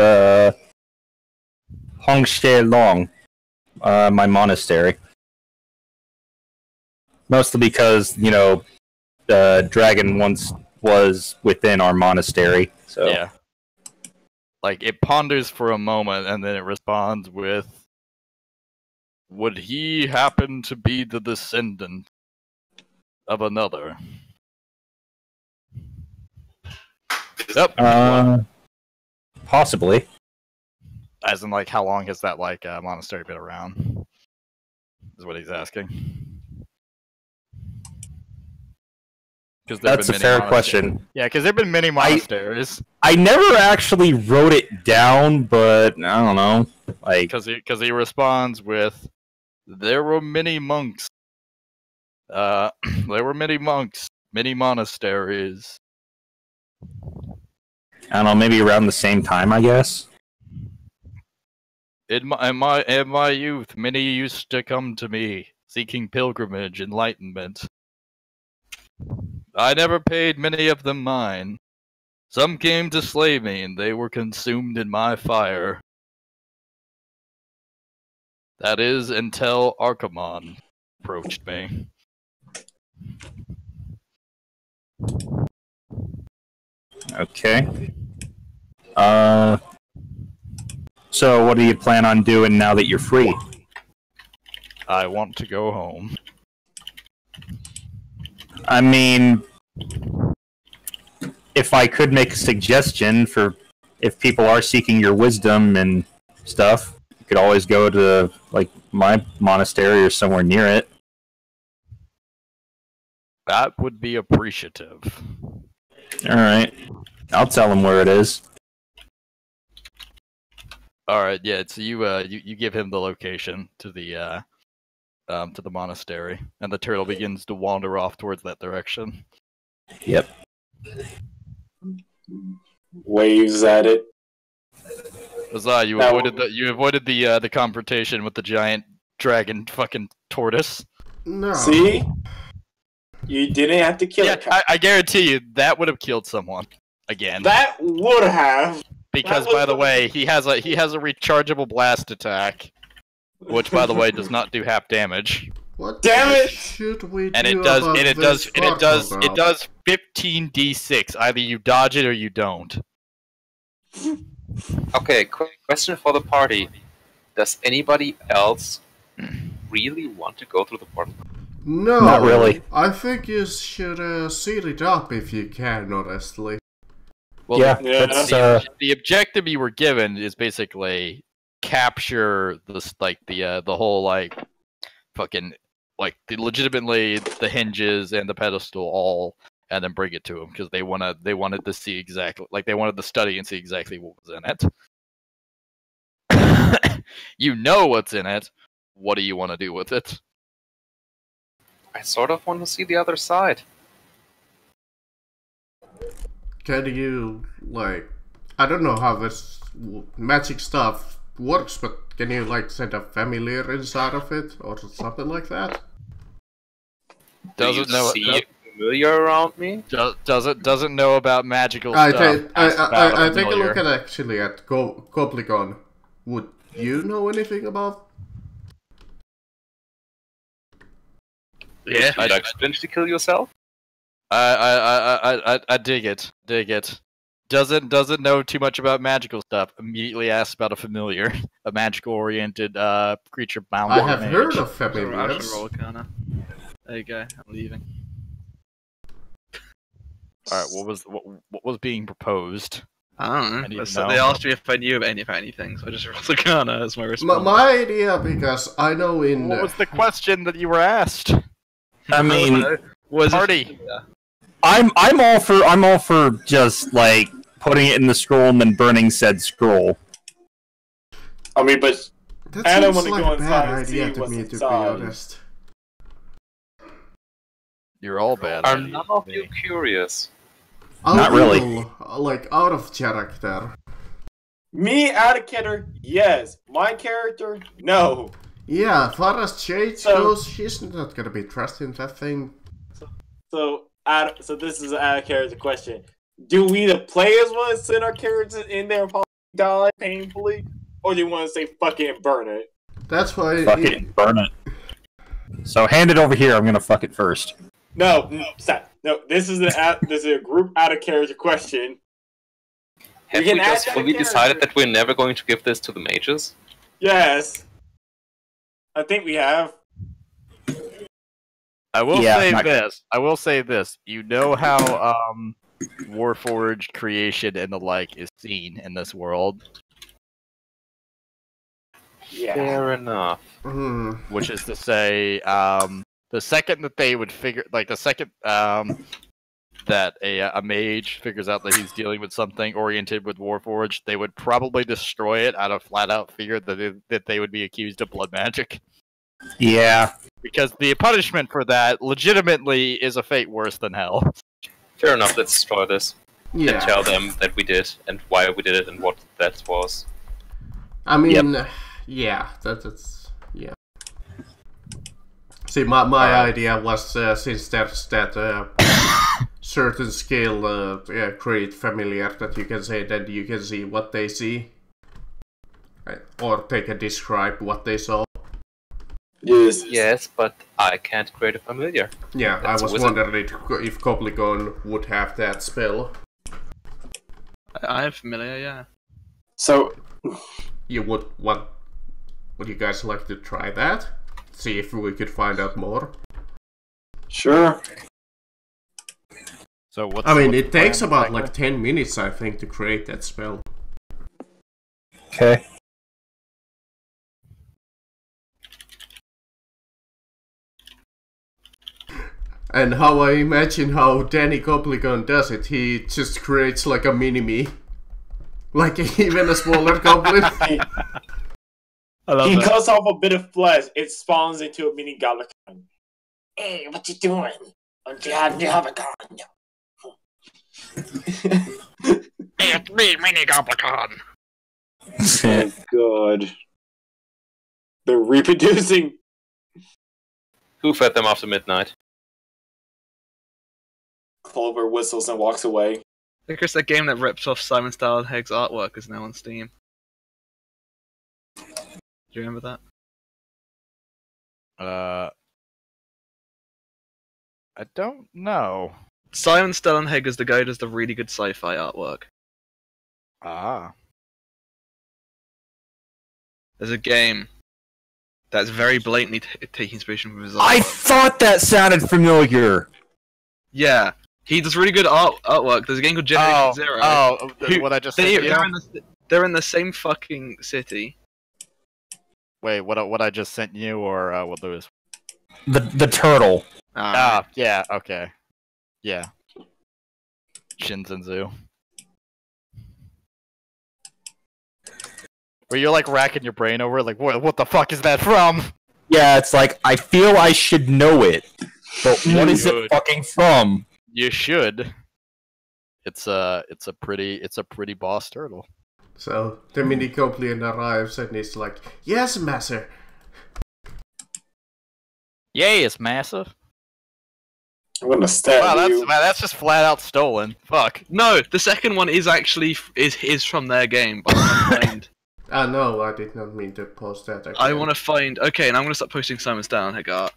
Hongshe Long, my monastery. Mostly because, Dragon once was within our monastery, so... Yeah. Like, it ponders for a moment, and then it responds with... Would he happen to be the descendant of another? Yep. Possibly. As in, like, how long has that, monastery been around? Is what he's asking. That's a fair question. Yeah, because there have been many monasteries. I never actually wrote it down, but I don't know. Because he responds with, there were many monks. There were many monks, many monasteries. I don't know, maybe around the same time, I guess. In my youth, many used to come to me, seeking pilgrimage, enlightenment. I never paid many of them mind. Some came to slay me, and they were consumed in my fire. That is until Archimon approached me. Okay. So what do you plan on doing now that you're free? I want to go home. I mean, if I could make a suggestion for if people are seeking your wisdom and stuff, you could always go to, my monastery or somewhere near it. That would be appreciative. Alright. I'll tell them where it is. Alright, yeah, so you give him the location to the monastery, and the turtle begins to wander off towards that direction. Yep. Waves at it. Huzzah, you avoided the confrontation with the giant dragon fucking tortoise. No. See? You didn't have to kill it. I guarantee you that would have killed someone. Again. That would have. Because, by the way, he has a rechargeable blast attack, which, by the way, does not do half damage. What Damn it! should we do and it does 15d6. Either you dodge it or you don't. Okay, quick question for the party. Does anybody else really want to go through the portal? No. Not really. I think you should seal it up if you can, honestly. Well, Yeah, that's, that's the objective you were given is basically capture this, like the whole like fucking like legitimately the hinges and the pedestal all, and then bring it to them because they wanted to see exactly, like they wanted to study and see exactly what was in it. You know what's in it. What do you want to do with it? I sort of want to see the other side. Can you, like, I don't know how this magic stuff works, but can you, like, send a familiar inside of it or something like that? Doesn't know see familiar around me? Doesn't know about magical stuff. I take a look at actually at Gobligon. Would you know anything about? Yeah. Would you like to potentially kill yourself? I dig it. Doesn't know too much about magical stuff. Immediately asks about a familiar, a magical-oriented creature bound. I have heard of familiars. There you go. I'm leaving. All right. What was being proposed? I don't know. They asked me if I knew of anything, so I just rolled Arcana as my response. My idea, because I know in. What was the question that you were asked? I mean, was party. I'm all for just like putting it in the scroll and then burning said scroll. I mean, but that I don't seems want to like go a bad inside and see idea to what's me, to be inside. honest. You're all bad. Are none of you curious? Not really. Like, out of character. Me out of character, yes. My character, no. Yeah, as far as Jade goes, she's not gonna be trusting that thing. So this is an out of character question. Do we, the players, want to send our characters in there and probably die painfully? Or do you want to say fuck it and burn it? That's why. Fuck it and burn it. So hand it over here, I'm gonna fuck it first. No, stop. No, this is a group out of character question. Have we just fully decided that we're never going to give this to the mages? Yes. I think we have. I will say this. You know how Warforged creation and the like is seen in this world? Yeah. Fair enough. Which is to say, the second that they would figure, like the second that a mage figures out that he's dealing with something oriented with Warforged, they would probably destroy it out of flat-out fear that they would be accused of blood magic. Yeah. Because the punishment for that legitimately is a fate worse than hell. Fair enough, let's destroy this. Yeah. And tell them that we did, and why we did it, and what that was. I mean, yeah, that's yeah. See, my idea was, since there's that certain skill, create familiar, that you can say that you can see what they see. Right? Or they can describe what they saw. Yes, but I can't create a familiar. Yeah, that's I was wondering if Gobligon would have that spell. I have familiar, yeah. So, you would you guys like to try that? See if we could find out more? Sure. So what's, I mean, it takes about like 10 minutes, I think, to create that spell. Okay. And how I imagine how Danny Gobligon does it, he just creates like a mini-me. Like even a smaller goblin. He cuts off a bit of flesh, it spawns into a mini goblin. Hey, what you doing? Don't you have a gun? It's me, mini goblin. Oh god. They're reproducing. Who fed them after midnight? Clover whistles and walks away. Hey Chris, that game that rips off Simon Stalheg's artwork is now on Steam. Do you remember that? I don't know. Simon Stalheg is the guy who does the really good sci-fi artwork. Ah. There's a game that's very blatantly taking inspiration from his artwork. I thought that sounded familiar. Yeah, He does really good artwork. There's a game called Generation Zero. What I just said. They're in the same fucking city. Wait, what I just sent you, or what Lewis? The turtle. Yeah, okay, yeah. Shinsenzu. Where you're like racking your brain over, like, what the fuck is that from? Yeah, it's like I feel I should know it, but what is it fucking from? You should. It's a pretty boss turtle. So the mini-goblin arrives and he's like, "Yes, master." Yay, it's massive. I'm gonna stab you. That's just flat out stolen. Fuck. No, the second one is actually is from their game. But I want to find. No, I did not mean to post that. Again. I want to find. Okay, and I'm gonna start posting Simon's down. Hey, God.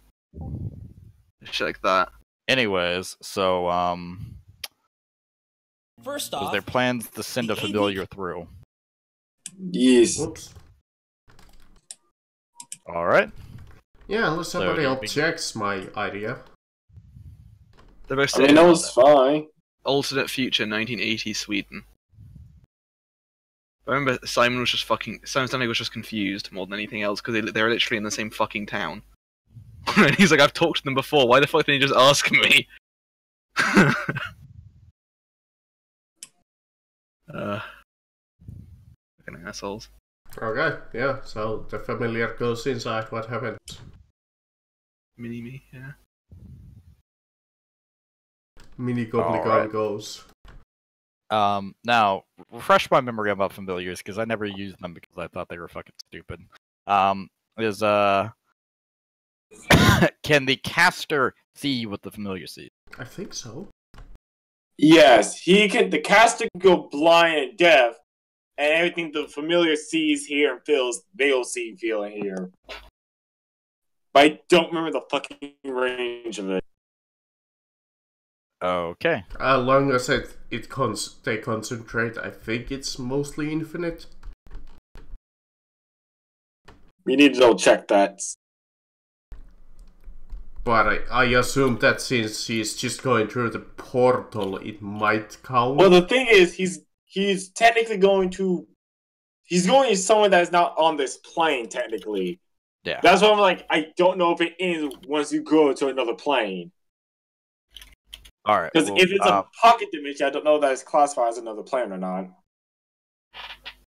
Shit like that. Anyways, so First was off, their plans to send a familiar through? Yes. Whoops. All right. Yeah, unless somebody So, objects my idea. They're both I mean, that was fine. alternate future 1980s Sweden. I remember Simon's Stanley was just confused more than anything else because they're literally in the same fucking town. And he's like, I've talked to them before, why the fuck didn't you just ask me? Fucking assholes. Okay, yeah, so the familiar goes inside, what happens? Mini-me, yeah. Mini-goblin Alright. goes. Now, refresh my memory about familiars, because I never used them because I thought they were fucking stupid. Can the caster see what the familiar sees? I think so. Yes, he can. The caster can go blind and deaf, and everything the familiar sees, hear, and feels, they'll see, feel, and hear. But I don't remember the fucking range of it. Okay. As long as they concentrate, I think it's mostly infinite. We need to double check that. But I assume that since he's just going through the portal, it might count. Well, the thing is, he's technically going to somewhere that's not on this plane, technically. Yeah. That's why I'm like, I don't know if it ends once you go to another plane. All right. Because if it's a pocket dimension, I don't know that it's classified as another plane or not.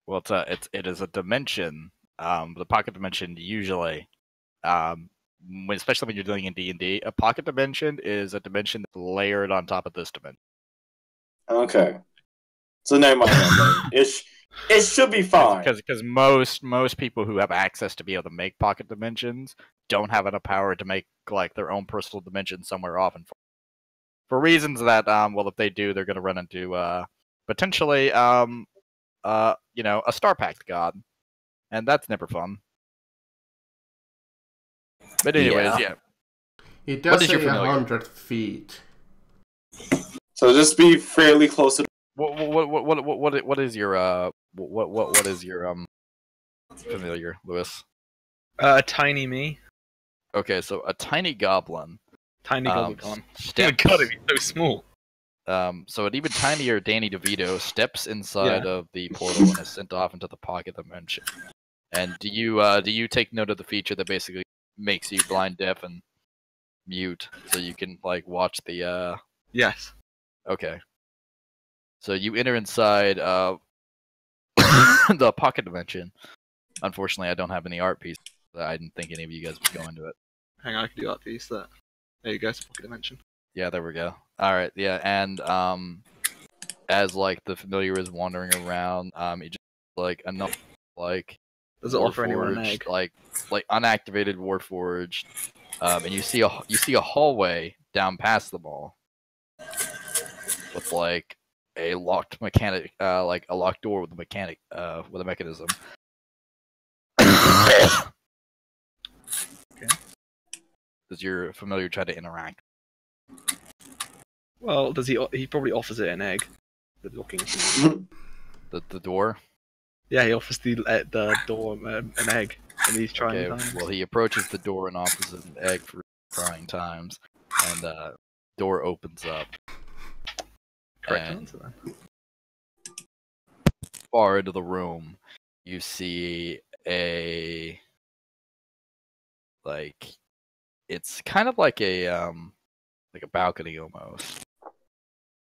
Well, it is a dimension. The pocket dimension usually, especially when you're dealing in D&D, a pocket dimension is a dimension that's layered on top of this dimension. Okay. So never mind. It should be fine. Because most people who have access to be able to make pocket dimensions don't have enough power to make like their own personal dimension somewhere off and for reasons that if they do, they're going to run into potentially a Star Pact god, and that's never fun. But anyways, yeah. It does say 100 feet. So just be fairly close to. What is your what is your familiar, Lewis? Tiny me. Okay, so a tiny goblin. Tiny goblin. Steps, God, it'd be so small. So an even tinier Danny DeVito steps inside of the portal and is sent off into the pocket dimension. And do you take note of the feature that basically makes you blind, deaf, and mute, so you can like watch the? Yes. Okay. So you enter inside the pocket dimension. Unfortunately, I don't have any art piece. I didn't think any of you guys would go into it. Hang on, I can do art piece. There you go. It's pocket dimension. Yeah, there we go. All right, yeah, and as like the familiar is wandering around, it just like enough like does it offer anyone an egg? Like unactivated Warforged, and you see a hallway down past the mall with like a locked mechanic, like a locked door with a mechanism. Okay. Does your familiar try to interact? Well, does he? He probably offers it an egg. The looking. The door. Yeah, he offers the door an egg, and he's trying. Okay, well, he approaches the door and offers it an egg for trying times, and door opens up, Correct And answer then. far into the room, you see a like it's kind of like a balcony almost.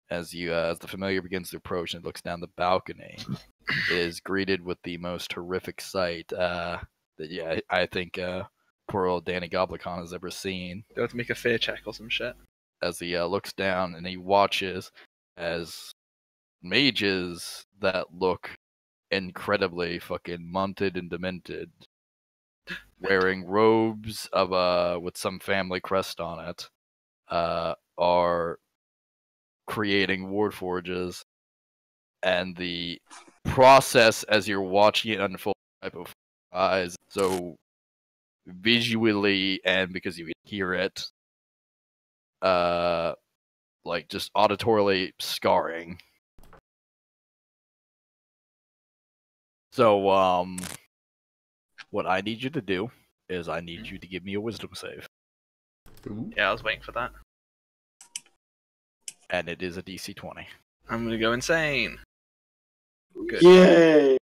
As the familiar begins to approach and looks down the balcony, it is greeted with the most horrific sight that I think poor old Danny Goblicon has ever seen. Do I have to make a fear check or some shit? As he looks down and he watches as mages that look incredibly fucking munted and demented, wearing robes of with some family crest on it, are creating ward forges, and the process as you're watching it unfold type of eyes so visually and because you can hear it like just auditorily scarring. So what I need you to do is I need you to give me a wisdom save. Ooh. Yeah, I was waiting for that. And it is a DC 20. I'm gonna go insane. Good. Yay!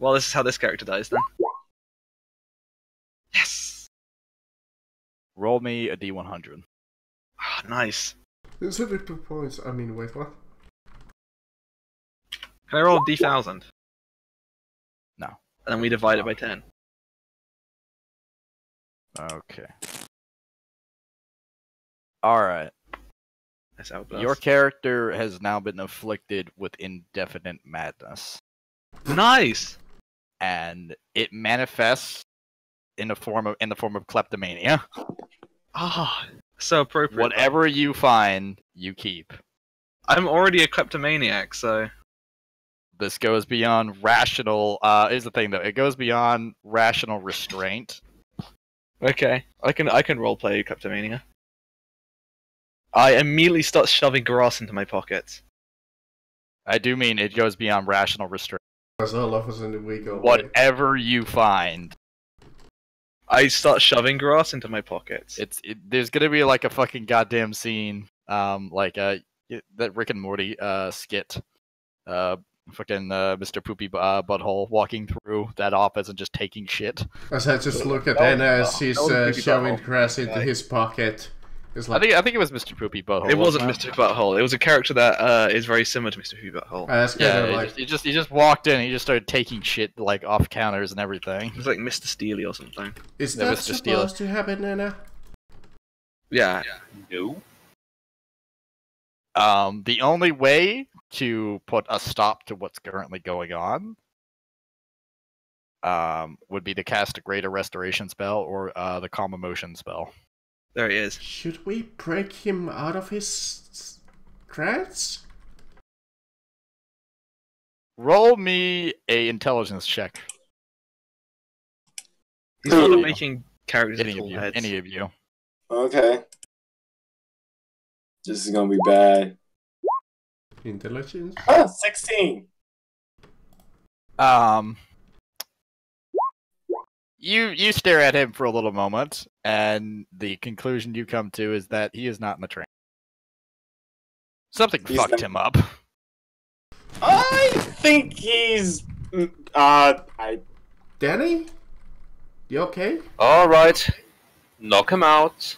Well, this is how this character dies then. Yes! Roll me a D100. Ah, nice. Is it 2 points? I mean, wait, what? Can I roll a D1000? No. And then we divide it by 10. Okay. Alright. That's how it goes. Your character has now been afflicted with indefinite madness. Nice! And it manifests in the form of kleptomania. Ah, so appropriate. Whatever you find, you keep. I'm already a kleptomaniac, so... This goes beyond rational. Here's the thing, though. It goes beyond rational restraint. Okay, I can roleplay kleptomania. I immediately start shoving grass into my pockets. I do mean it goes beyond rational restraint. As all of us in the week go away. Whatever you find, I start shoving grass into my pockets. there's gonna be like a fucking goddamn scene, like that Rick and Morty skit, fucking Mr. Poopy Butthole walking through that office and just taking shit. As I just look at Anna as he's shoving grass into his pocket. It's like, I think it was Mr. Poopy Butthole. It wasn't Mr. Mr. Butthole. It was a character that is very similar to Mr. Poopy Butthole. that's kind of like... he just walked in. And he just started taking shit like off counters and everything. It was like Mr. Steely or something. Is Yeah, that Mr. supposed to happen, Anna? Yeah. No. The only way to put a stop to what's currently going on would be to cast a Greater Restoration spell or the Calm Emotion spell. There he is. Should we break him out of his trance? Roll me a intelligence check. He's not making characters Any with of full you. heads. Any of you. Okay. This is gonna be bad. Intelligence? Oh, 16! You stare at him for a little moment, and the conclusion you come to is that he is not in the train. Something He's fucked not- him up. I think he's... Danny? You okay? Alright. Knock him out.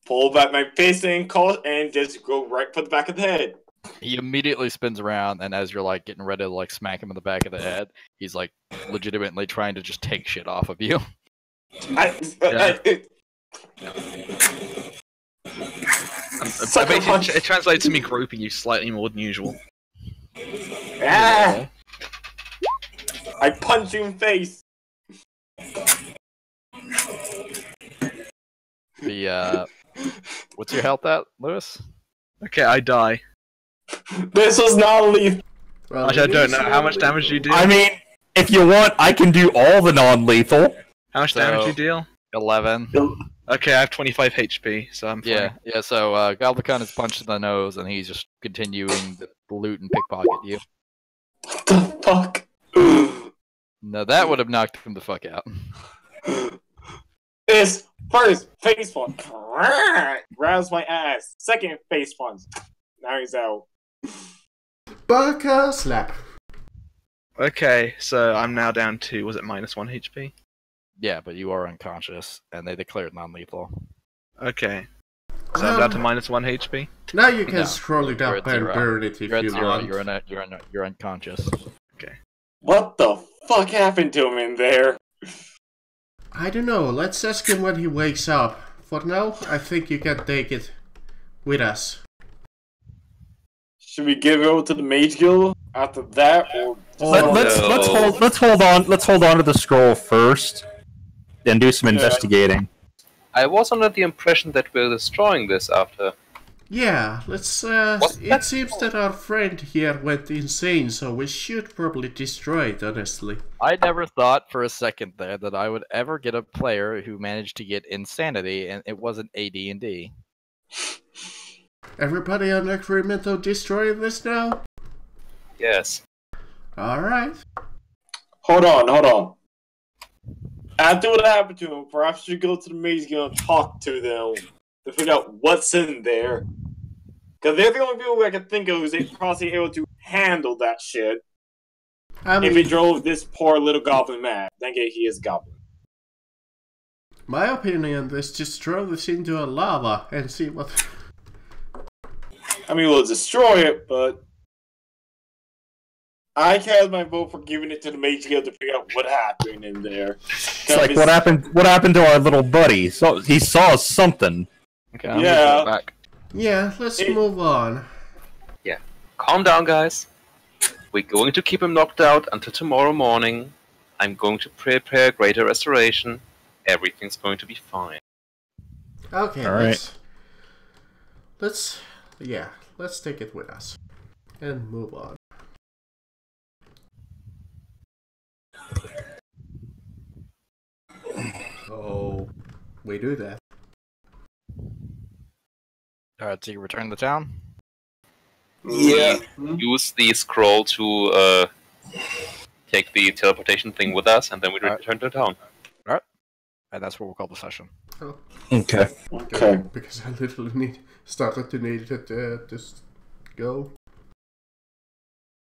Pull back my fist and call and just go right for the back of the head. He immediately spins around, and as you're like getting ready to like smack him in the back of the head, he's like legitimately trying to just take shit off of you. It translates to me groping you slightly more than usual. Ah! I punch you in face. What's your health at, Lewis? Okay, I die. This was not lethal. Well, Actually, I don't know. How much damage do you do? I mean, if you want, I can do all the non-lethal. How much damage do you deal? 11. Okay, I have 25 HP, so I'm fine. Yeah. So Galvacon is punched in the nose, and he's just continuing to loot and pickpocket you. What the fuck? No, that would have knocked him the fuck out. This first face punch grabs my ass. Second face punch. Now he's out. Baka slap. Okay, so I'm now down to, was it -1 HP? Yeah, but you are unconscious, and they declared non-lethal. Okay. So I'm down to -1 HP? Now you can No, scroll it you're up at and zero. burn it if You're at you zero. want. You're unconscious. What the fuck happened to him in there? I don't know. Let's ask him when he wakes up. For now, I think you can take it with us. Should we give it over to the Mage Guild after that, or Let's hold on to the scroll first, and do some investigating. I was under the impression that we're destroying this after. Yeah, let's. It seems that our friend here went insane, so we should probably destroy it, honestly. I never thought for a second there that I would ever get a player who managed to get insanity, and it wasn't AD&D. Everybody on agreement on destroying this now? Yes. Alright. Hold on. After what happened to him, perhaps we should go to the Mage Guild and talk to them to figure out what's in there. Because they're the only people I can think of who's probably able to handle that shit. I mean, If it drove this poor little goblin mad. Thank you, he is a goblin. my opinion is just throw this into a lava and see what... I mean, we'll destroy it, but I cast my vote for giving it to the Mage Guild to figure out what happened in there. It's like what happened to our little buddy? So he saw something. Okay, I'm Yeah. gonna go back. Yeah, let's move on. Yeah. Calm down, guys. We're going to keep him knocked out until tomorrow morning. I'm going to prepare greater restoration. Everything's going to be fine. Okay, Alright. let's take it with us. And move on. So, we do that. Alright, so you return to town? Yeah. Use the scroll to take the teleportation thing with us, and then we return to town. And that's what we'll call the session. Oh, Okay. Okay. because I literally started to need it to go.